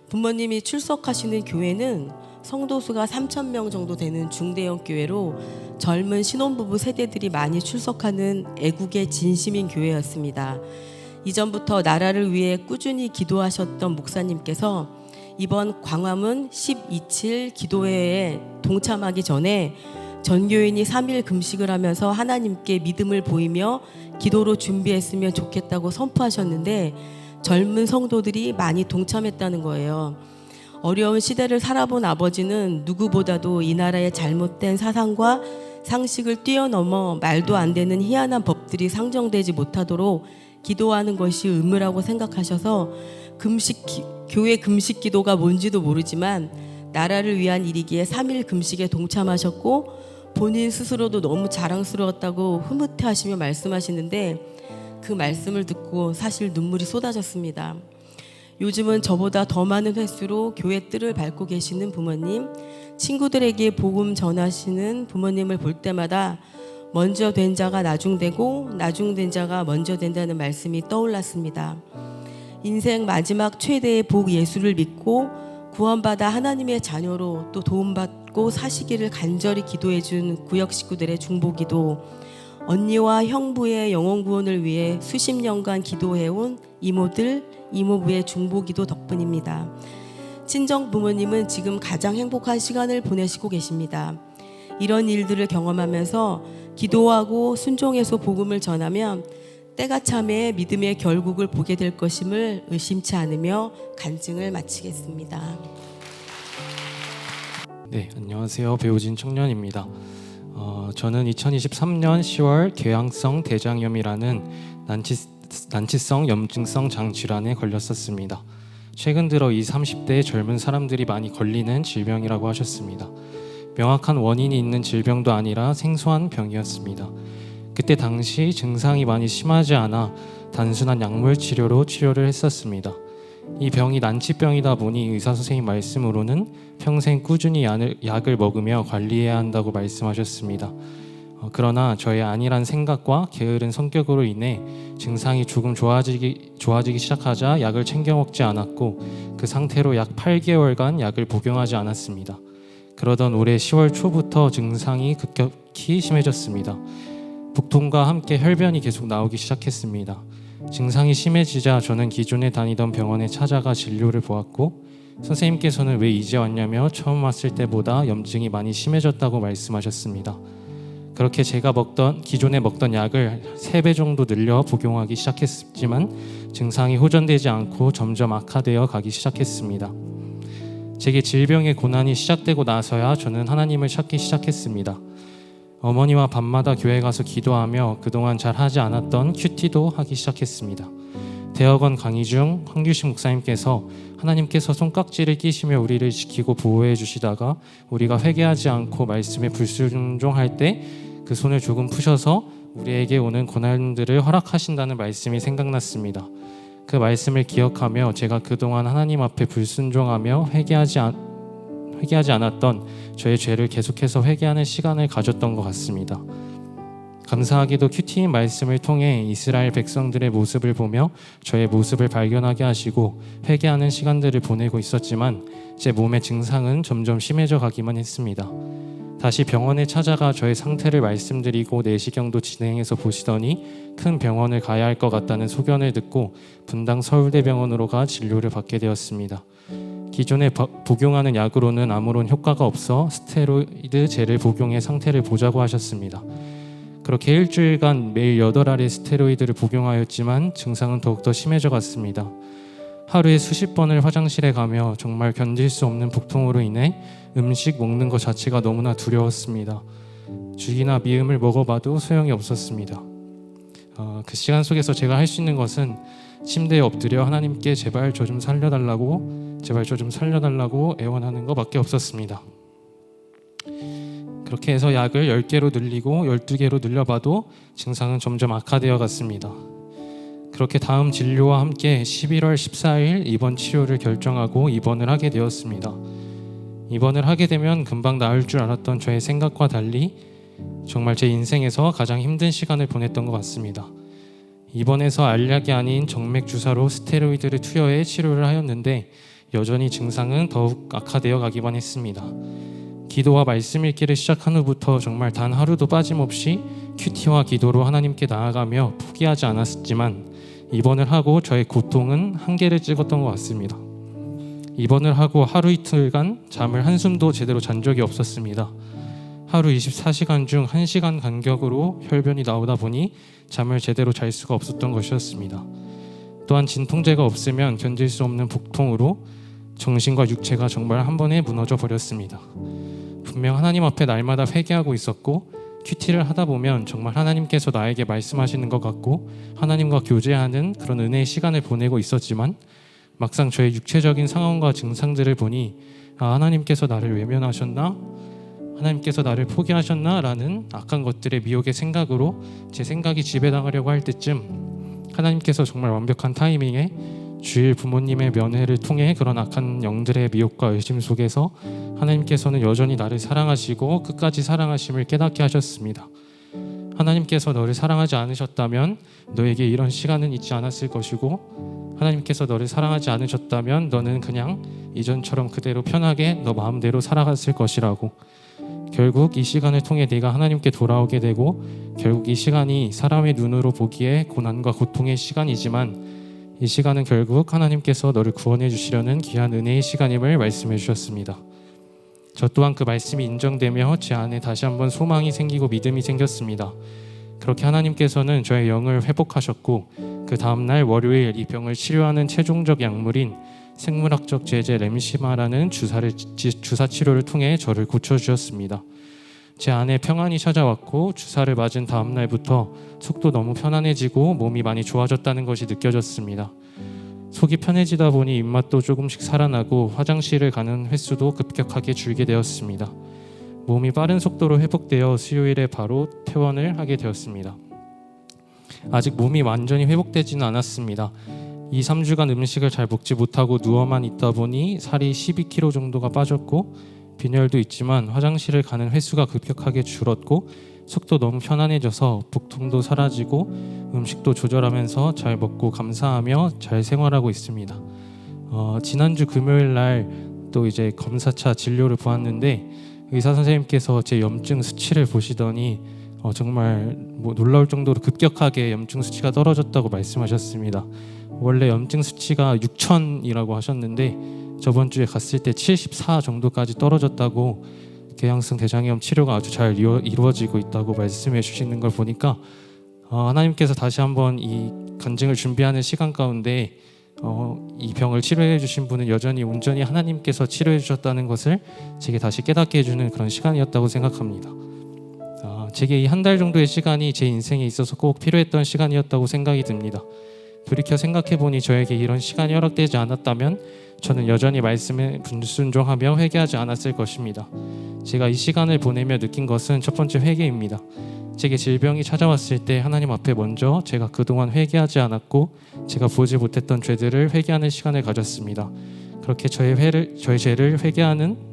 부모님이 출석하시는 교회는 성도수가 3,000명 정도 되는 중대형 교회로 젊은 신혼부부 세대들이 많이 출석하는 애국의 진심인 교회였습니다. 이전부터 나라를 위해 꾸준히 기도하셨던 목사님께서 이번 광화문 12.7 기도회에 동참하기 전에 전교인이 3일 금식을 하면서 하나님께 믿음을 보이며 기도로 준비했으면 좋겠다고 선포하셨는데 젊은 성도들이 많이 동참했다는 거예요. 어려운 시대를 살아본 아버지는 누구보다도 이 나라의 잘못된 사상과 상식을 뛰어넘어 말도 안 되는 희한한 법들이 상정되지 못하도록 기도하는 것이 의무라고 생각하셔서 교회 금식 기도가 뭔지도 모르지만 나라를 위한 일이기에 3일 금식에 동참하셨고 본인 스스로도 너무 자랑스러웠다고 흐뭇해하시며 말씀하시는데 그 말씀을 듣고 사실 눈물이 쏟아졌습니다. 요즘은 저보다 더 많은 횟수로 교회 뜰을 밟고 계시는 부모님, 친구들에게 복음 전하시는 부모님을 볼 때마다 먼저 된 자가 나중되고 나중된 자가 먼저 된다는 말씀이 떠올랐습니다. 인생 마지막 최대의 복 예수를 믿고 구원받아 하나님의 자녀로 또 도움받고 사시기를 간절히 기도해준 구역 식구들의 중보기도, 언니와 형부의 영혼 구원을 위해 수십 년간 기도해온 이모들, 이모부의 중보기도 덕분입니다. 친정 부모님은 지금 가장 행복한 시간을 보내시고 계십니다. 이런 일들을 경험하면서 기도하고 순종해서 복음을 전하면 때가 참에 믿음의 결국을 보게 될 것임을 의심치 않으며 간증을 마치겠습니다. 네, 안녕하세요. 배우진 청년입니다. 저는 2023년 10월 궤양성 대장염이라는 난치성 염증성 장질환에 걸렸었습니다. 최근 들어 20, 30대의 젊은 사람들이 많이 걸리는 질병이라고 하셨습니다. 명확한 원인이 있는 질병도 아니라 생소한 병이었습니다. 그때 당시 증상이 많이 심하지 않아 단순한 약물 치료로 치료를 했었습니다. 이 병이 난치병이다 보니 의사 선생님 말씀으로는 평생 꾸준히 약을 먹으며 관리해야 한다고 말씀하셨습니다. 그러나 저의 안일한 생각과 게으른 성격으로 인해 증상이 조금 좋아지기 시작하자 약을 챙겨 먹지 않았고 그 상태로 약 8개월간 약을 복용하지 않았습니다. 그러던 올해 10월 초부터 증상이 급격히 심해졌습니다. 복통과 함께 혈변이 계속 나오기 시작했습니다. 증상이 심해지자 저는 기존에 다니던 병원에 찾아가 진료를 보았고 선생님께서는 왜 이제 왔냐며 처음 왔을 때보다 염증이 많이 심해졌다고 말씀하셨습니다. 그렇게 제가 기존에 먹던 약을 3배 정도 늘려 복용하기 시작했지만 증상이 호전되지 않고 점점 악화되어 가기 시작했습니다. 제게 질병의 고난이 시작되고 나서야 저는 하나님을 찾기 시작했습니다. 어머니와 밤마다 교회 가서 기도하며 그동안 잘 하지 않았던 큐티도 하기 시작했습니다. 대학원 강의 중 황규식 목사님께서 하나님께서 손깍지를 끼시며 우리를 지키고 보호해 주시다가 우리가 회개하지 않고 말씀에 불순종할 때 그 손을 조금 푸셔서 우리에게 오는 고난들을 허락하신다는 말씀이 생각났습니다. 그 말씀을 기억하며 제가 그동안 하나님 앞에 불순종하며 회개하지 않았던 저의 죄를 계속해서 회개하는 시간을 가졌던 것 같습니다. 감사하게도 큐티인 말씀을 통해 이스라엘 백성들의 모습을 보며 저의 모습을 발견하게 하시고 회개하는 시간들을 보내고 있었지만 제 몸의 증상은 점점 심해져 가기만 했습니다. 다시 병원에 찾아가 저의 상태를 말씀드리고 내시경도 진행해서 보시더니 큰 병원을 가야 할 것 같다는 소견을 듣고 분당 서울대병원으로 가 진료를 받게 되었습니다. 기존에 복용하는 약으로는 아무런 효과가 없어 스테로이드제를 복용해 상태를 보자고 하셨습니다. 그렇게 일주일간 매일 8알의 스테로이드를 복용하였지만 증상은 더욱더 심해져 갔습니다. 하루에 수십 번을 화장실에 가며 정말 견딜 수 없는 복통으로 인해 음식 먹는 것 자체가 너무나 두려웠습니다. 죽이나 미음을 먹어봐도 소용이 없었습니다. 그 시간 속에서 제가 할 수 있는 것은 침대에 엎드려 하나님께 제발 저 좀 살려달라고 애원하는 것밖에 없었습니다. 그렇게 해서 약을 10개로 늘리고 12개로 늘려봐도 증상은 점점 악화되어 갔습니다. 그렇게 다음 진료와 함께 11월 14일 입원 치료를 결정하고 입원을 하게 되었습니다. 입원을 하게 되면 금방 나을 줄 알았던 저의 생각과 달리 정말 제 인생에서 가장 힘든 시간을 보냈던 것 같습니다. 입원해서 알약이 아닌 정맥 주사로 스테로이드를 투여해 치료를 하였는데 여전히 증상은 더욱 악화되어 가기만 했습니다. 기도와 말씀 읽기를 시작한 후부터 정말 단 하루도 빠짐없이 큐티와 기도로 하나님께 나아가며 포기하지 않았지만 입원을 하고 저의 고통은 한계를 찍었던 것 같습니다. 입원을 하고 하루 이틀간 잠을 한숨도 제대로 잔 적이 없었습니다. 하루 24시간 중 1시간 간격으로 혈변이 나오다 보니 잠을 제대로 잘 수가 없었던 것이었습니다. 또한 진통제가 없으면 견딜 수 없는 복통으로 정신과 육체가 정말 한 번에 무너져 버렸습니다. 분명 하나님 앞에 날마다 회개하고 있었고 큐티를 하다 보면 정말 하나님께서 나에게 말씀하시는 것 같고 하나님과 교제하는 그런 은혜의 시간을 보내고 있었지만 막상 저의 육체적인 상황과 증상들을 보니 하나님께서 나를 외면하셨나? 하나님께서 나를 포기하셨나? 라는 악한 것들의 미혹의 생각으로 제 생각이 지배당하려고 할 때쯤 하나님께서 정말 완벽한 타이밍에 주일 부모님의 면회를 통해 그런 악한 영들의 미혹과 의심 속에서 하나님께서는 여전히 나를 사랑하시고 끝까지 사랑하심을 깨닫게 하셨습니다. 하나님께서 너를 사랑하지 않으셨다면 너에게 이런 시간은 있지 않았을 것이고 하나님께서 너를 사랑하지 않으셨다면 너는 그냥 이전처럼 그대로 편하게 너 마음대로 살아갔을 것이라고. 결국 이 시간을 통해 네가 하나님께 돌아오게 되고 결국 이 시간이 사람의 눈으로 보기에 고난과 고통의 시간이지만 이 시간은 결국 하나님께서 너를 구원해 주시려는 귀한 은혜의 시간임을 말씀해 주셨습니다. 저 또한 그 말씀이 인정되며 제 안에 다시 한번 소망이 생기고 믿음이 생겼습니다. 그렇게 하나님께서는 저의 영을 회복하셨고 그 다음날 월요일 이 병을 치료하는 최종적 약물인 생물학적 제제 램시마라는 주사 치료를 통해 저를 고쳐주셨습니다. 제 안에 평안이 찾아왔고 주사를 맞은 다음날부터 속도 너무 편안해지고 몸이 많이 좋아졌다는 것이 느껴졌습니다. 속이 편해지다 보니 입맛도 조금씩 살아나고 화장실을 가는 횟수도 급격하게 줄게 되었습니다. 몸이 빠른 속도로 회복되어 수요일에 바로 퇴원을 하게 되었습니다. 아직 몸이 완전히 회복되지는 않았습니다. 2-3주간 음식을 잘 먹지 못하고 누워만 있다 보니 살이 12kg 정도가 빠졌고 빈혈도 있지만 화장실을 가는 횟수가 급격하게 줄었고 속도 너무 편안해져서 복통도 사라지고 음식도 조절하면서 잘 먹고 감사하며 잘 생활하고 있습니다. 지난주 금요일 날 또 이제 검사차 진료를 보았는데 의사 선생님께서 제 염증 수치를 보시더니 정말 놀라울 정도로 급격하게 염증 수치가 떨어졌다고 말씀하셨습니다. 원래 염증 수치가 6,000이라고 하셨는데 저번 주에 갔을 때 74 정도까지 떨어졌다고 궤양성 대장염 치료가 아주 잘 이루어지고 있다고 말씀해 주시는 걸 보니까 하나님께서 다시 한번 이 간증을 준비하는 시간 가운데 이 병을 치료해 주신 분은 여전히 온전히 하나님께서 치료해 주셨다는 것을 제게 다시 깨닫게 해주는 그런 시간이었다고 생각합니다. 제게 이 한 달 정도의 시간이 제 인생에 있어서 꼭 필요했던 시간이었다고 생각이 듭니다. 돌이켜 생각해보니 저에게 이런 시간이 허락되지 않았다면 저는 여전히 말씀에 불순종하며 회개하지 않았을 것입니다. 제가 이 시간을 보내며 느낀 것은 첫 번째 회개입니다. 제게 질병이 찾아왔을 때 하나님 앞에 먼저 제가 그동안 회개하지 않았고 제가 보지 못했던 죄들을 회개하는 시간을 가졌습니다. 그렇게 저의 죄를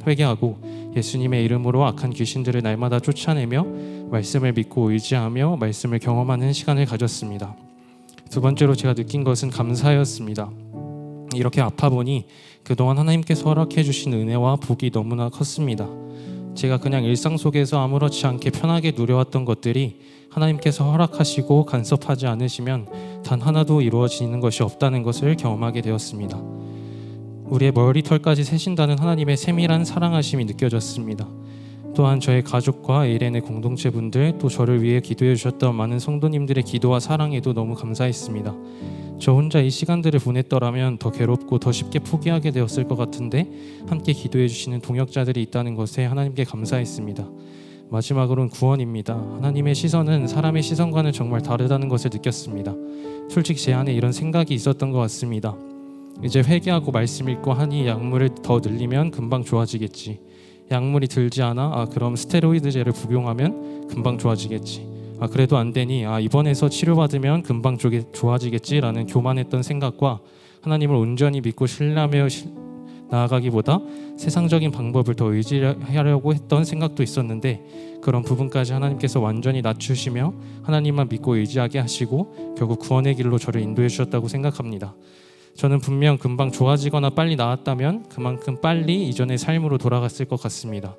회개하고 예수님의 이름으로 악한 귀신들을 날마다 쫓아내며 말씀을 믿고 의지하며 말씀을 경험하는 시간을 가졌습니다. 두 번째로 제가 느낀 것은 감사였습니다. 이렇게 아파 보니 그동안 하나님께서 허락해 주신 은혜와 복이 너무나 컸습니다. 제가 그냥 일상 속에서 아무렇지 않게 편하게 누려왔던 것들이 하나님께서 허락하시고 간섭하지 않으시면 단 하나도 이루어지는 것이 없다는 것을 경험하게 되었습니다. 우리의 머리털까지 세신다는 하나님의 세밀한 사랑하심이 느껴졌습니다. 또한 저의 가족과 에이렌의 공동체분들, 또 저를 위해 기도해 주셨던 많은 성도님들의 기도와 사랑에도 너무 감사했습니다. 저 혼자 이 시간들을 보냈더라면 더 괴롭고 더 쉽게 포기하게 되었을 것 같은데 함께 기도해 주시는 동역자들이 있다는 것에 하나님께 감사했습니다. 마지막으로는 구원입니다. 하나님의 시선은 사람의 시선과는 정말 다르다는 것을 느꼈습니다. 솔직히 제 안에 이런 생각이 있었던 것 같습니다. 이제 회개하고 말씀 읽고 하니 약물을 더 늘리면 금방 좋아지겠지. 약물이 들지 않아? 그럼 스테로이드제를服용하면 금방 좋아지겠지. 그래도 안 되니 입원해서 치료받으면 금방 좋아지겠지라는 교만했던 생각과 하나님을 온전히 믿고 신뢰하며 나아가기보다 세상적인 방법을 더 의지하려고 했던 생각도 있었는데 그런 부분까지 하나님께서 완전히 낮추시며 하나님만 믿고 의지하게 하시고 결국 구원의 길로 저를 인도해 주셨다고 생각합니다. 저는 분명 금방 좋아지거나 빨리 나았다면 그만큼 빨리 이전의 삶으로 돌아갔을 것 같습니다.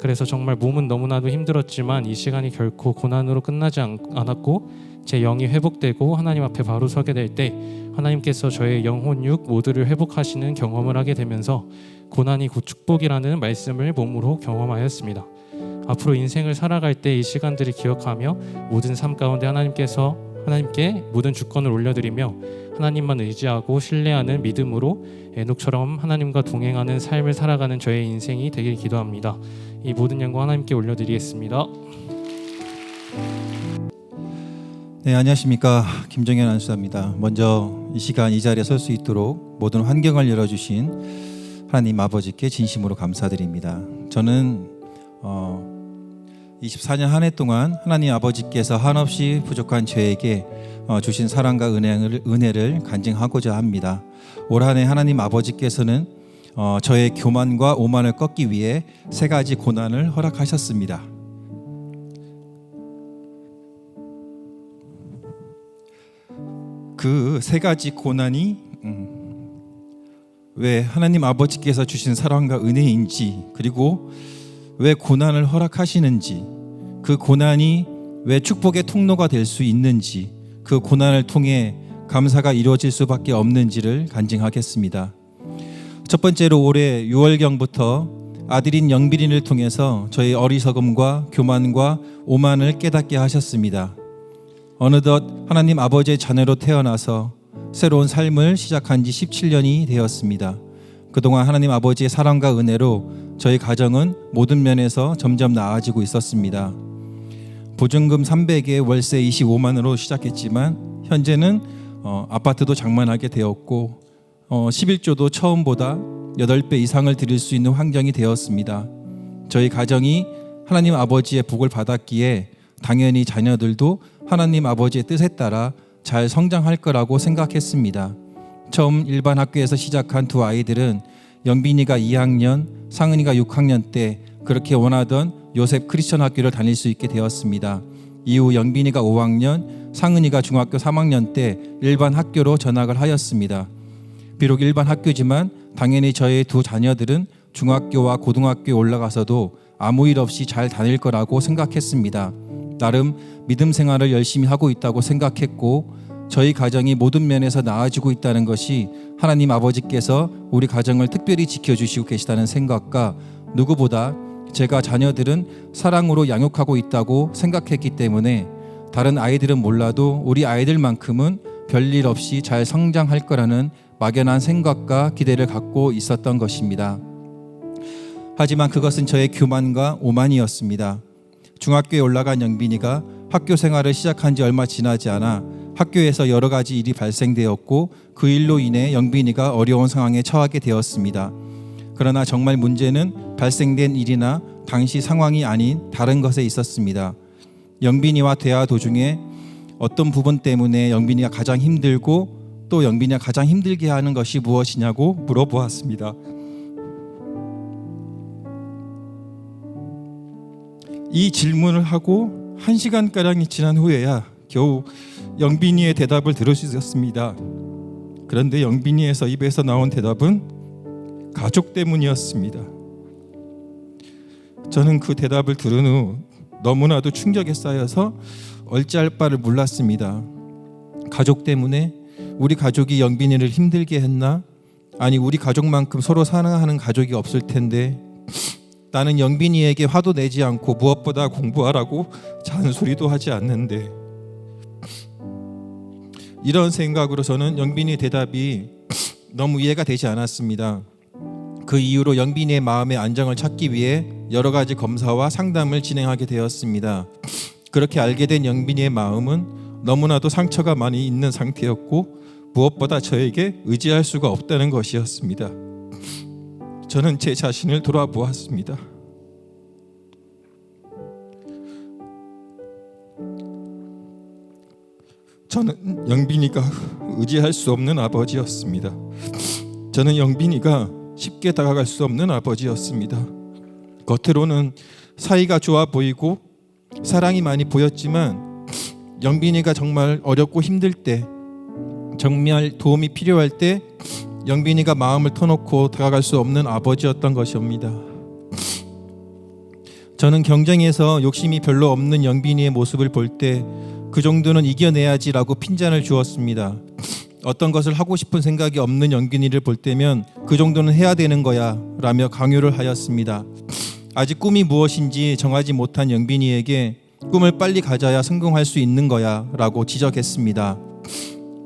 그래서 정말 몸은 너무나도 힘들었지만 이 시간이 결코 고난으로 끝나지 않았고 제 영이 회복되고 하나님 앞에 바로 서게 될 때 하나님께서 저의 영혼, 육 모두를 회복하시는 경험을 하게 되면서 고난이 곧 축복이라는 말씀을 몸으로 경험하였습니다. 앞으로 인생을 살아갈 때 이 시간들을 기억하며 모든 삶 가운데 하나님께 모든 주권을 올려드리며 하나님만 의지하고 신뢰하는 믿음으로 에녹처럼 하나님과 동행하는 삶을 살아가는 저의 인생이 되길 기도합니다. 이 모든 영광 하나님께 올려드리겠습니다. 네, 안녕하십니까. 김정현 안수사입니다. 먼저 이 시간 이 자리에 설 수 있도록 모든 환경을 열어주신 하나님 아버지께 진심으로 감사드립니다. 저는 24년 한 해 동안 하나님 아버지께서 한없이 부족한 저에게 주신 사랑과 은혜를 간증하고자 합니다. 올 한 해 하나님 아버지께서는 저의 교만과 오만을 꺾기 위해 3가지 고난을 허락하셨습니다. 그 3가지 고난이 왜 하나님 아버지께서 주신 사랑과 은혜인지, 그리고 왜 고난을 허락하시는지, 그 고난이 왜 축복의 통로가 될 수 있는지, 그 고난을 통해 감사가 이루어질 수밖에 없는지를 간증하겠습니다. 첫 번째로 올해 6월경부터 아들인 영빈이를 통해서 저의 어리석음과 교만과 오만을 깨닫게 하셨습니다. 어느덧 하나님 아버지의 자녀로 태어나서 새로운 삶을 시작한 지 17년이 되었습니다. 그동안 하나님 아버지의 사랑과 은혜로 저희 가정은 모든 면에서 점점 나아지고 있었습니다. 보증금 300에 월세 25만으로 시작했지만 현재는 아파트도 장만하게 되었고 11조도 처음보다 8배 이상을 드릴 수 있는 환경이 되었습니다. 저희 가정이 하나님 아버지의 복을 받았기에 당연히 자녀들도 하나님 아버지의 뜻에 따라 잘 성장할 거라고 생각했습니다. 처음 일반 학교에서 시작한 두 아이들은 영빈이가 2학년, 상은이가 6학년 때 그렇게 원하던 요셉 크리스천 학교를 다닐 수 있게 되었습니다. 이후 영빈이가 5학년, 상은이가 중학교 3학년 때 일반 학교로 전학을 하였습니다. 비록 일반 학교지만 당연히 저의 두 자녀들은 중학교와 고등학교에 올라가서도 아무 일 없이 잘 다닐 거라고 생각했습니다. 나름 믿음 생활을 열심히 하고 있다고 생각했고 저희 가정이 모든 면에서 나아지고 있다는 것이 하나님 아버지께서 우리 가정을 특별히 지켜주시고 계시다는 생각과 누구보다 제가 자녀들은 사랑으로 양육하고 있다고 생각했기 때문에 다른 아이들은 몰라도 우리 아이들만큼은 별일 없이 잘 성장할 거라는 막연한 생각과 기대를 갖고 있었던 것입니다. 하지만 그것은 저의 교만과 오만이었습니다. 중학교에 올라간 영빈이가 학교 생활을 시작한 지 얼마 지나지 않아 학교에서 여러 가지 일이 발생되었고 그 일로 인해 영빈이가 어려운 상황에 처하게 되었습니다. 그러나 정말 문제는 발생된 일이나 당시 상황이 아닌 다른 것에 있었습니다. 영빈이와 대화 도중에 어떤 부분 때문에 영빈이가 가장 힘들고 또 영빈이가 가장 힘들게 하는 것이 무엇이냐고 물어보았습니다. 이 질문을 하고 1시간가량이 지난 후에야 겨우 영빈이의 대답을 들을 수 있었습니다. 그런데 영빈이에서 입에서 나온 대답은 가족 때문이었습니다. 저는 그 대답을 들은 후 너무나도 충격에 쌓여서 어찌할 바를 몰랐습니다. 가족 때문에 우리 가족이 영빈이를 힘들게 했나? 아니, 우리 가족만큼 서로 사랑하는 가족이 없을 텐데 나는 영빈이에게 화도 내지 않고 무엇보다 공부하라고 잔소리도 하지 않는데. 이런 생각으로 저는 영빈이의 대답이 너무 이해가 되지 않았습니다. 그 이후로 영빈이의 마음의 안정을 찾기 위해 여러 가지 검사와 상담을 진행하게 되었습니다. 그렇게 알게 된 영빈이의 마음은 너무나도 상처가 많이 있는 상태였고 무엇보다 저에게 의지할 수가 없다는 것이었습니다. 저는 제 자신을 돌아보았습니다. 저는 영빈이가 의지할 수 없는 아버지였습니다. 저는 영빈이가 쉽게 다가갈 수 없는 아버지였습니다. 겉으로는 사이가 좋아 보이고 사랑이 많이 보였지만 영빈이가 정말 어렵고 힘들 때, 정말 도움이 필요할 때 영빈이가 마음을 터놓고 다가갈 수 없는 아버지였던 것입니다. 저는 경쟁에서 욕심이 별로 없는 영빈이의 모습을 볼 때 그 정도는 이겨내야지라고 핀잔을 주었습니다. 어떤 것을 하고 싶은 생각이 없는 영빈이를 볼 때면 그 정도는 해야 되는 거야 라며 강요를 하였습니다. 아직 꿈이 무엇인지 정하지 못한 영빈이에게 꿈을 빨리 가져야 성공할 수 있는 거야 라고 지적했습니다.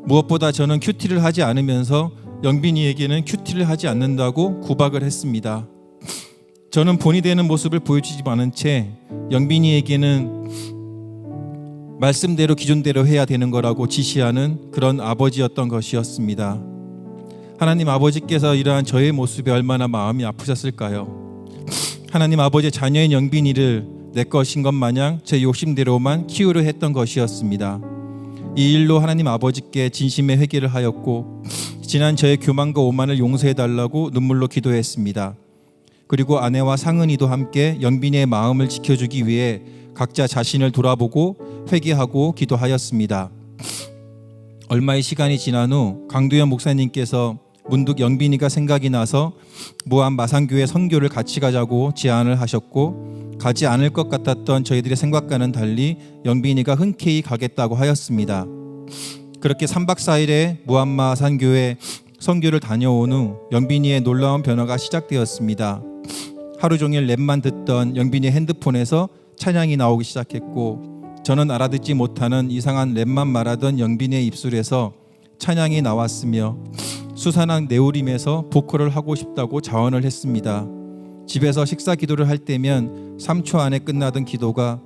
무엇보다 저는 큐티를 하지 않으면서 영빈이에게는 큐티를 하지 않는다고 구박을 했습니다. 저는 본이 되는 모습을 보여주지 않은 채 영빈이에게는 말씀대로 기준대로 해야 되는 거라고 지시하는 그런 아버지였던 것이었습니다. 하나님 아버지께서 이러한 저의 모습에 얼마나 마음이 아프셨을까요? 하나님 아버지의 자녀인 영빈이를 내 것인 것 마냥 제 욕심대로만 키우려 했던 것이었습니다. 이 일로 하나님 아버지께 진심의 회개를 하였고 지난 저의 교만과 오만을 용서해달라고 눈물로 기도했습니다. 그리고 아내와 상은이도 함께 영빈이의 마음을 지켜주기 위해 각자 자신을 돌아보고 회개하고 기도하였습니다. 얼마의 시간이 지난 후 강두현 목사님께서 문득 영빈이가 생각이 나서 무안 마산교회 선교를 같이 가자고 제안을 하셨고 가지 않을 것 같았던 저희들의 생각과는 달리 영빈이가 흔쾌히 가겠다고 하였습니다. 그렇게 3박 4일의 무안마산교회 선교를 다녀온 후 영빈이의 놀라운 변화가 시작되었습니다. 하루 종일 랩만 듣던 영빈이의 핸드폰에서 찬양이 나오기 시작했고 저는 알아듣지 못하는 이상한 랩만 말하던 영빈이의 입술에서 찬양이 나왔으며 수산한 내우림에서 보컬을 하고 싶다고 자원을 했습니다. 집에서 식사 기도를 할 때면 3초 안에 끝나던 기도가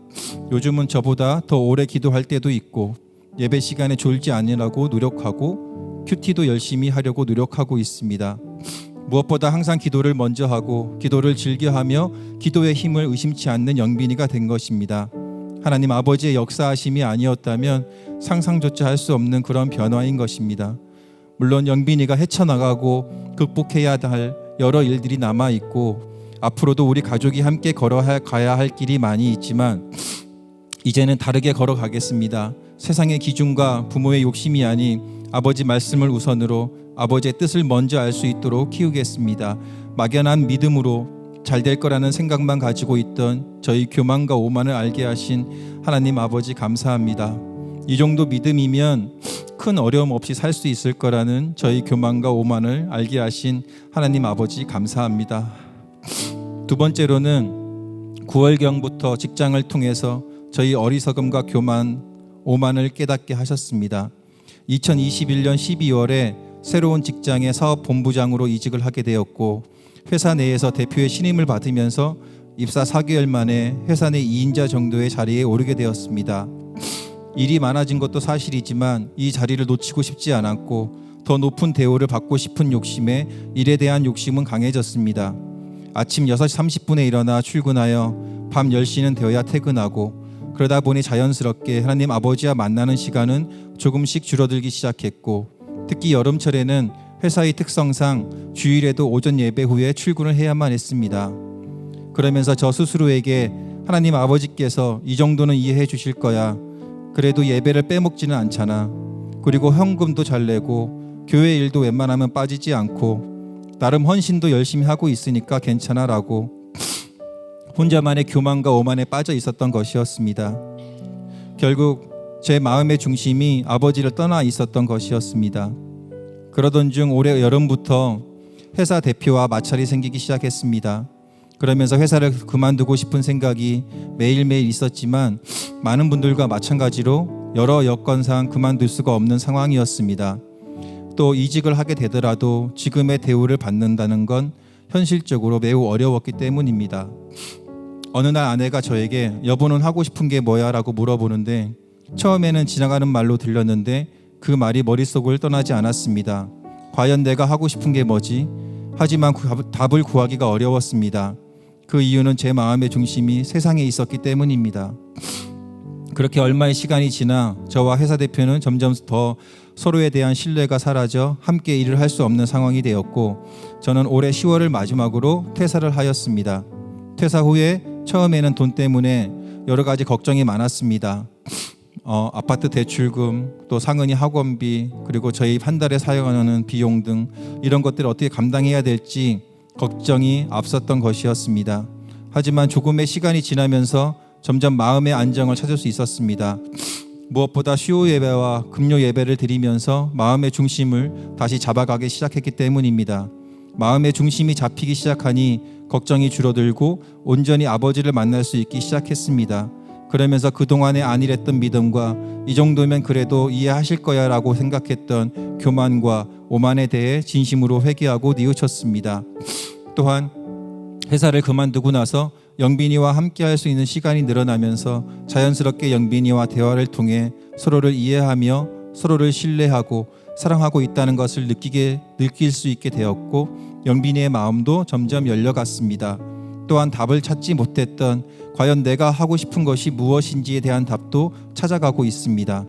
요즘은 저보다 더 오래 기도할 때도 있고 예배 시간에 졸지 않으려고 노력하고 큐티도 열심히 하려고 노력하고 있습니다. 무엇보다 항상 기도를 먼저 하고 기도를 즐겨하며 기도의 힘을 의심치 않는 영빈이가 된 것입니다. 하나님 아버지의 역사하심이 아니었다면 상상조차 할 수 없는 그런 변화인 것입니다. 물론 영빈이가 헤쳐나가고 극복해야 할 여러 일들이 남아있고 앞으로도 우리 가족이 함께 걸어가야 할 길이 많이 있지만 이제는 다르게 걸어가겠습니다. 세상의 기준과 부모의 욕심이 아닌 아버지 말씀을 우선으로 아버지의 뜻을 먼저 알 수 있도록 키우겠습니다. 막연한 믿음으로 잘 될 거라는 생각만 가지고 있던 저희 교만과 오만을 알게 하신 하나님 아버지 감사합니다. 이 정도 믿음이면 큰 어려움 없이 살 수 있을 거라는 저희 교만과 오만을 알게 하신 하나님 아버지 감사합니다. 두 번째로는 9월경부터 직장을 통해서 저희 어리석음과 교만, 오만을 깨닫게 하셨습니다. 2021년 12월에 새로운 직장의 사업본부장으로 이직을 하게 되었고 회사 내에서 대표의 신임을 받으면서 입사 4개월 만에 회사 내 2인자 정도의 자리에 오르게 되었습니다. 일이 많아진 것도 사실이지만 이 자리를 놓치고 싶지 않았고 더 높은 대우를 받고 싶은 욕심에 일에 대한 욕심은 강해졌습니다. 아침 6시 30분에 일어나 출근하여 밤 10시는 되어야 퇴근하고 그러다 보니 자연스럽게 하나님 아버지와 만나는 시간은 조금씩 줄어들기 시작했고 특히 여름철에는 회사의 특성상 주일에도 오전 예배 후에 출근을 해야만 했습니다. 그러면서 저 스스로에게 하나님 아버지께서 이 정도는 이해해 주실 거야. 그래도 예배를 빼먹지는 않잖아. 그리고 헌금도 잘 내고 교회 일도 웬만하면 빠지지 않고 나름 헌신도 열심히 하고 있으니까 괜찮아 라고 혼자만의 교만과 오만에 빠져 있었던 것이었습니다. 결국 제 마음의 중심이 아버지를 떠나 있었던 것이었습니다. 그러던 중 올해 여름부터 회사 대표와 마찰이 생기기 시작했습니다. 그러면서 회사를 그만두고 싶은 생각이 매일매일 있었지만 많은 분들과 마찬가지로 여러 여건상 그만둘 수가 없는 상황이었습니다. 또 이직을 하게 되더라도 지금의 대우를 받는다는 건 현실적으로 매우 어려웠기 때문입니다. 어느 날 아내가 저에게 여보는 하고 싶은 게 뭐야? 라고 물어보는데 처음에는 지나가는 말로 들렸는데 그 말이 머릿속을 떠나지 않았습니다. 과연 내가 하고 싶은 게 뭐지? 하지만 답을 구하기가 어려웠습니다. 그 이유는 제 마음의 중심이 세상에 있었기 때문입니다. 그렇게 얼마의 시간이 지나 저와 회사 대표는 점점 더 서로에 대한 신뢰가 사라져 함께 일을 할 수 없는 상황이 되었고 저는 올해 10월을 마지막으로 퇴사를 하였습니다. 퇴사 후에 처음에는 돈 때문에 여러 가지 걱정이 많았습니다. 아파트 대출금, 또 상은이 학원비, 그리고 저희 한 달에 사용하는 비용 등 이런 것들을 어떻게 감당해야 될지 걱정이 앞섰던 것이었습니다. 하지만 조금의 시간이 지나면서 점점 마음의 안정을 찾을 수 있었습니다. 무엇보다 수요 예배와 금요 예배를 드리면서 마음의 중심을 다시 잡아가기 시작했기 때문입니다. 마음의 중심이 잡히기 시작하니 걱정이 줄어들고 온전히 아버지를 만날 수 있기 시작했습니다. 그러면서 그동안에 안일했던 믿음과 이 정도면 그래도 이해하실 거야 라고 생각했던 교만과 오만에 대해 진심으로 회개하고 뉘우쳤습니다. 또한 회사를 그만두고 나서 영빈이와 함께 할 수 있는 시간이 늘어나면서 자연스럽게 영빈이와 대화를 통해 서로를 이해하며 서로를 신뢰하고 사랑하고 있다는 것을 느낄 수 있게 되었고 영빈이의 마음도 점점 열려갔습니다. 또한 답을 찾지 못했던 과연 내가 하고 싶은 것이 무엇인지에 대한 답도 찾아가고 있습니다.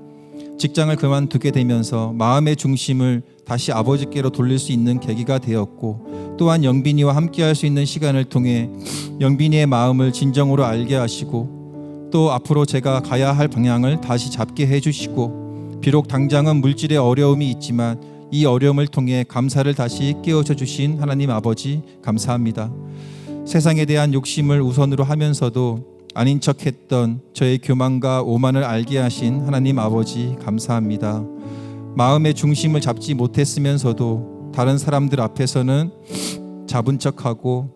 직장을 그만두게 되면서 마음의 중심을 다시 아버지께로 돌릴 수 있는 계기가 되었고 또한 영빈이와 함께 할 수 있는 시간을 통해 영빈이의 마음을 진정으로 알게 하시고 또 앞으로 제가 가야 할 방향을 다시 잡게 해주시고 비록 당장은 물질의 어려움이 있지만 이 어려움을 통해 감사를 다시 깨우쳐 주신 하나님 아버지 감사합니다. 세상에 대한 욕심을 우선으로 하면서도 아닌 척했던 저의 교만과 오만을 알게 하신 하나님 아버지 감사합니다. 마음의 중심을 잡지 못했으면서도 다른 사람들 앞에서는 잡은 척하고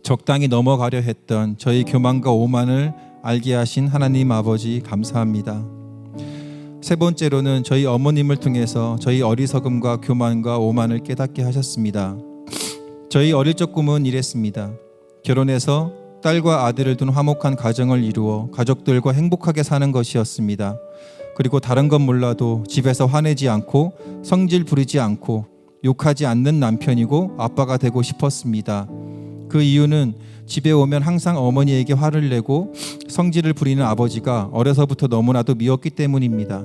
적당히 넘어가려 했던 저의 교만과 오만을 알게 하신 하나님 아버지 감사합니다. 세 번째로는 저희 어머님을 통해서 저희 어리석음과 교만과 오만을 깨닫게 하셨습니다. 저희 어릴 적 꿈은 이랬습니다. 결혼해서 딸과 아들을 둔 화목한 가정을 이루어 가족들과 행복하게 사는 것이었습니다. 그리고 다른 건 몰라도 집에서 화내지 않고 성질 부리지 않고 욕하지 않는 남편이고 아빠가 되고 싶었습니다. 그 이유는 집에 오면 항상 어머니에게 화를 내고 성질을 부리는 아버지가 어려서부터 너무나도 미웠기 때문입니다.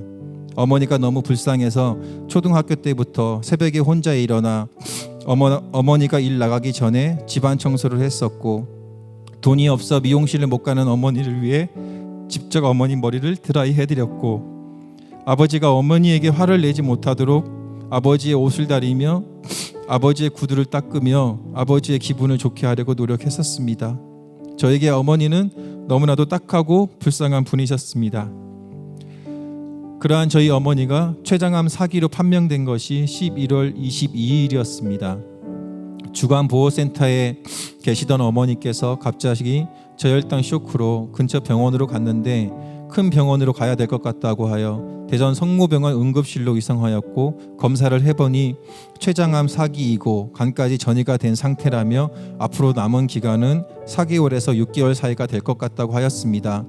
어머니가 너무 불쌍해서 초등학교 때부터 새벽에 혼자 일어나 어머니가 일 나가기 전에 집안 청소를 했었고 돈이 없어 미용실을 못 가는 어머니를 위해 직접 어머니 머리를 드라이 해드렸고 아버지가 어머니에게 화를 내지 못하도록 아버지의 옷을 다리며 아버지의 구두를 닦으며 아버지의 기분을 좋게 하려고 노력했었습니다. 저에게 어머니는 너무나도 딱하고 불쌍한 분이셨습니다. 그러한 저희 어머니가 췌장암 4기로 판명된 것이 11월 22일이었습니다. 주간보호센터에 계시던 어머니께서 갑자기 저혈당 쇼크로 근처 병원으로 갔는데 큰 병원으로 가야 될 것 같다고 하여 대전 성모병원 응급실로 이송하였고 검사를 해보니 췌장암 4기이고 간까지 전이가 된 상태라며 앞으로 남은 기간은 4개월에서 6개월 사이가 될 것 같다고 하였습니다.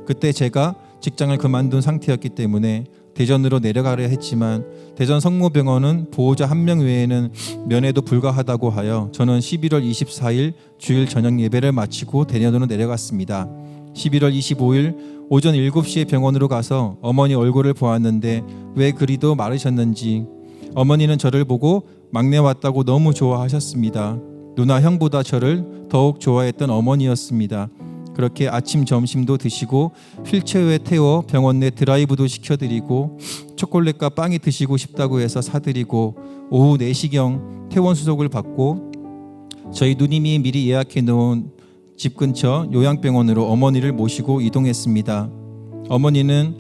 그때 제가 직장을 그만둔 상태였기 때문에 대전으로 내려가려 했지만 대전 성모병원은 보호자 한 명 외에는 면회도 불가하다고 하여 저는 11월 24일 주일 저녁 예배를 마치고 대전으로 내려갔습니다. 11월 25일 오전 7시에 병원으로 가서 어머니 얼굴을 보았는데 왜 그리도 마르셨는지 어머니는 저를 보고 막내 왔다고 너무 좋아하셨습니다. 누나 형보다 저를 더욱 좋아했던 어머니였습니다. 그렇게 아침 점심도 드시고 휠체어에 태워 병원 내 드라이브도 시켜드리고 초콜릿과 빵이 드시고 싶다고 해서 사드리고 오후 4시경 퇴원 수속을 받고 저희 누님이 미리 예약해 놓은 집 근처 요양병원으로 어머니를 모시고 이동했습니다. 어머니는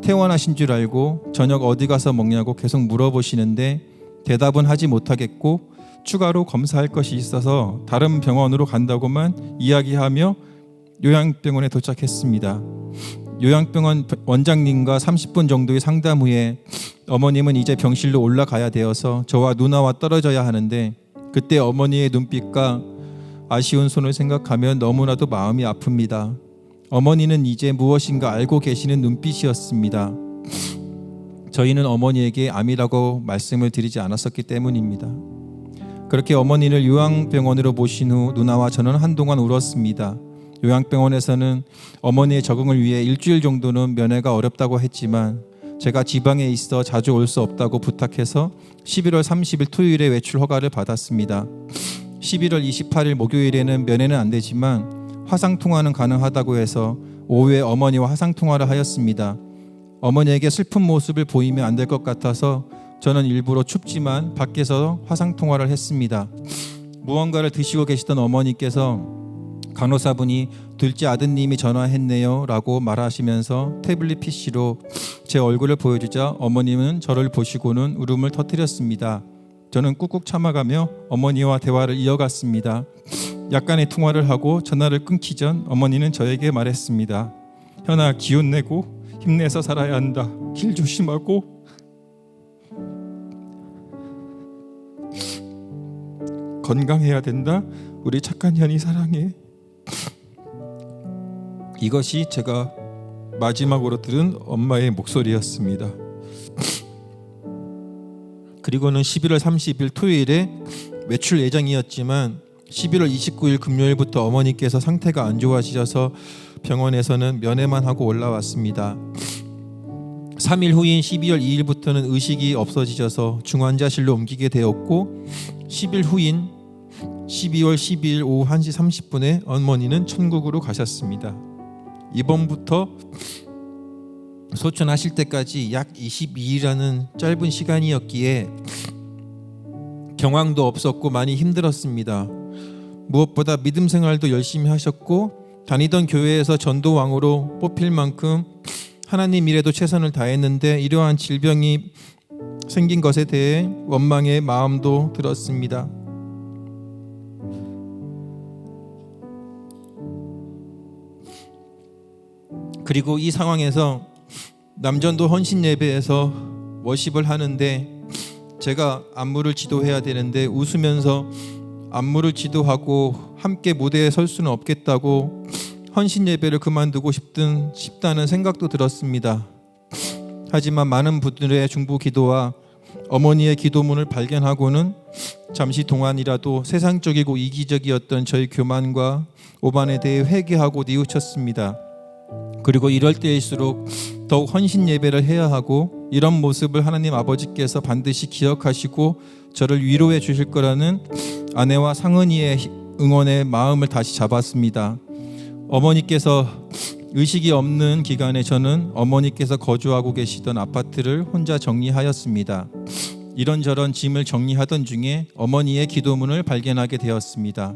퇴원하신 줄 알고 저녁 어디 가서 먹냐고 계속 물어보시는데 대답은 하지 못하겠고 추가로 검사할 것이 있어서 다른 병원으로 간다고만 이야기하며 요양병원에 도착했습니다. 요양병원 원장님과 30분 정도의 상담 후에 어머님은 이제 병실로 올라가야 되어서 저와 누나와 떨어져야 하는데 그때 어머니의 눈빛과 아쉬운 손을 생각하면 너무나도 마음이 아픕니다. 어머니는 이제 무엇인가 알고 계시는 눈빛이었습니다. 저희는 어머니에게 암이라고 말씀을 드리지 않았었기 때문입니다. 그렇게 어머니를 요양병원으로 모신 후 누나와 저는 한동안 울었습니다. 요양병원에서는 어머니의 적응을 위해 일주일 정도는 면회가 어렵다고 했지만 제가 지방에 있어 자주 올 수 없다고 부탁해서 11월 30일 토요일에 외출 허가를 받았습니다. 11월 28일 목요일에는 면회는 안 되지만 화상통화는 가능하다고 해서 오후에 어머니와 화상통화를 하였습니다. 어머니에게 슬픈 모습을 보이면 안 될 것 같아서 저는 일부러 춥지만 밖에서 화상통화를 했습니다. 무언가를 드시고 계시던 어머니께서 간호사분이 둘째 아드님이 전화했네요 라고 말하시면서 태블릿 PC로 제 얼굴을 보여주자 어머님은 저를 보시고는 울음을 터뜨렸습니다. 저는 꾹꾹 참아가며 어머니와 대화를 이어갔습니다. 약간의 통화를 하고 전화를 끊기 전 어머니는 저에게 말했습니다. 현아, 기운 내고 힘내서 살아야 한다. 길 조심하고 건강해야 된다. 우리 착한 현이 사랑해. 이것이 제가 마지막으로 들은 엄마의 목소리였습니다. 그리고는 11월 30일 토요일에 외출 예정이었지만 11월 29일 금요일부터 어머니께서 상태가 안 좋아지셔서 병원에서는 면회만 하고 올라왔습니다. 3일 후인 12월 2일부터는 의식이 없어지셔서 중환자실로 옮기게 되었고 10일 후인 12월 12일 오후 1시 30분에 어머니는 천국으로 가셨습니다. 이번부터 소천하실 때까지 약 22일이라는 짧은 시간이었기에 경황도 없었고 많이 힘들었습니다. 무엇보다 믿음 생활도 열심히 하셨고 다니던 교회에서 전도왕으로 뽑힐 만큼 하나님 일에도 최선을 다했는데 이러한 질병이 생긴 것에 대해 원망의 마음도 들었습니다. 그리고 이 상황에서 남전도 헌신 예배에서 워십을 하는데 제가 안무를 지도해야 되는데 웃으면서 안무를 지도하고 함께 무대에 설 수는 없겠다고 헌신 예배를 그만두고 싶다는 생각도 들었습니다. 하지만 많은 분들의 중보 기도와 어머니의 기도문을 발견하고는 잠시 동안이라도 세상적이고 이기적이었던 저희 교만과 오만에 대해 회개하고 뉘우쳤습니다. 그리고 이럴 때일수록 더욱 헌신 예배를 해야 하고 이런 모습을 하나님 아버지께서 반드시 기억하시고 저를 위로해 주실 거라는 아내와 상은이의 응원의 마음을 다시 잡았습니다. 어머니께서 의식이 없는 기간에 저는 어머니께서 거주하고 계시던 아파트를 혼자 정리하였습니다. 이런저런 짐을 정리하던 중에 어머니의 기도문을 발견하게 되었습니다.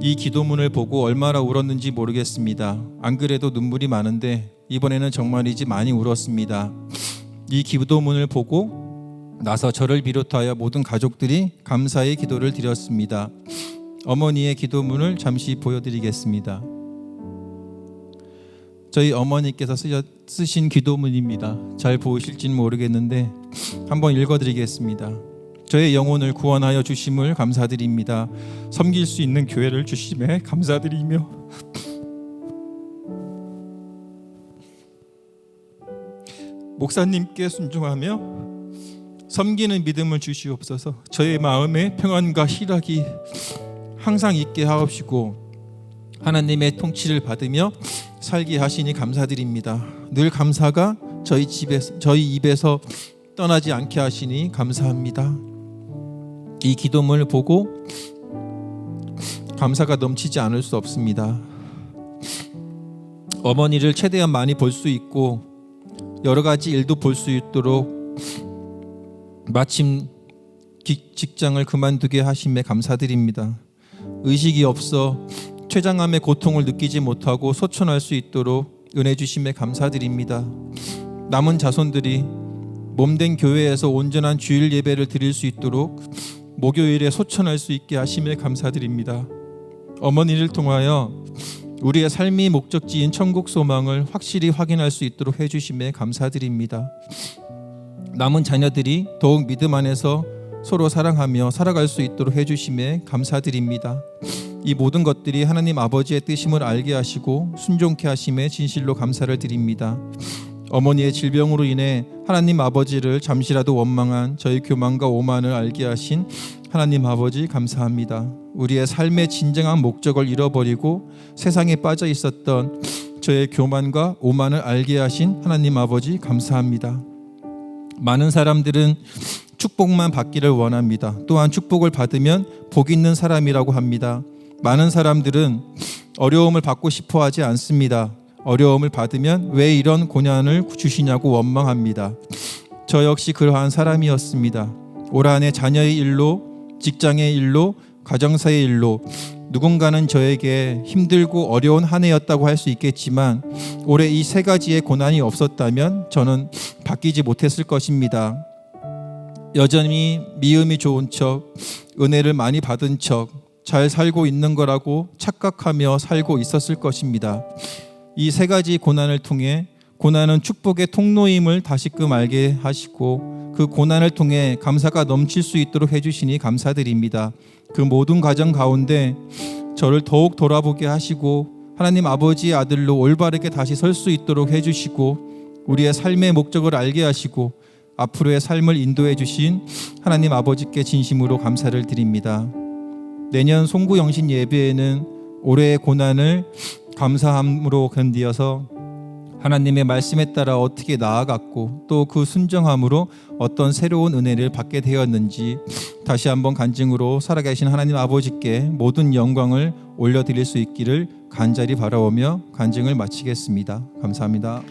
이 기도문을 보고 얼마나 울었는지 모르겠습니다. 안 그래도 눈물이 많은데 이번에는 정말이지 많이 울었습니다. 이 기도문을 보고 나서 저를 비롯하여 모든 가족들이 감사의 기도를 드렸습니다. 어머니의 기도문을 잠시 보여드리겠습니다. 저희 어머니께서 쓰신 기도문입니다. 잘 보이실지는 모르겠는데 한번 읽어드리겠습니다. 저의 영혼을 구원하여 주심을 감사드립니다. 섬길 수 있는 교회를 주심에 감사드리며 목사님께 순종하며 섬기는 믿음을 주시옵소서. 저의 마음에 평안과 희락이 항상 있게 하옵시고 하나님의 통치를 받으며 살게 하시니 감사드립니다. 늘 감사가 저희 입에서 떠나지 않게 하시니 감사합니다. 이 기도문을 보고 감사가 넘치지 않을 수 없습니다. 어머니를 최대한 많이 볼 수 있고 여러 가지 일도 볼 수 있도록 마침 직장을 그만두게 하심에 감사드립니다. 의식이 없어 췌장암의 고통을 느끼지 못하고 소천할 수 있도록 은혜 주심에 감사드립니다. 남은 자손들이 몸된 교회에서 온전한 주일 예배를 드릴 수 있도록 목요일에 소천할 수 있게 하심에 감사드립니다. 어머니를 통하여 우리의 삶이 목적지인 천국 소망을 확실히 확인할 수 있도록 해주심에 감사드립니다. 남은 자녀들이 더욱 믿음 안에서 서로 사랑하며 살아갈 수 있도록 해주심에 감사드립니다. 이 모든 것들이 하나님 아버지의 뜻임을 알게 하시고 순종케 하심에 진실로 감사를 드립니다. 어머니의 질병으로 인해 하나님 아버지를 잠시라도 원망한 저희 교만과 오만을 알게 하신 하나님 아버지 감사합니다. 우리의 삶의 진정한 목적을 잃어버리고 세상에 빠져 있었던 저의 교만과 오만을 알게 하신 하나님 아버지 감사합니다. 많은 사람들은 축복만 받기를 원합니다. 또한 축복을 받으면 복 있는 사람이라고 합니다. 많은 사람들은 어려움을 받고 싶어 하지 않습니다. 어려움을 받으면 왜 이런 고난을 주시냐고 원망합니다. 저 역시 그러한 사람이었습니다. 올 한 해 자녀의 일로, 직장의 일로, 가정사의 일로 누군가는 저에게 힘들고 어려운 한 해였다고 할 수 있겠지만 올해 이 세 가지의 고난이 없었다면 저는 바뀌지 못했을 것입니다. 여전히 미음이 좋은 척, 은혜를 많이 받은 척, 잘 살고 있는 거라고 착각하며 살고 있었을 것입니다. 이 세 가지 고난을 통해 고난은 축복의 통로임을 다시금 알게 하시고 그 고난을 통해 감사가 넘칠 수 있도록 해주시니 감사드립니다. 그 모든 과정 가운데 저를 더욱 돌아보게 하시고 하나님 아버지의 아들로 올바르게 다시 설 수 있도록 해주시고 우리의 삶의 목적을 알게 하시고 앞으로의 삶을 인도해 주신 하나님 아버지께 진심으로 감사를 드립니다. 내년 송구영신 예배에는 올해의 고난을 감사함으로 견디어서 하나님의 말씀에 따라 어떻게 나아갔고 또 그 순정함으로 어떤 새로운 은혜를 받게 되었는지 다시 한번 간증으로 살아계신 하나님 아버지께 모든 영광을 올려드릴 수 있기를 간절히 바라오며 간증을 마치겠습니다. 감사합니다.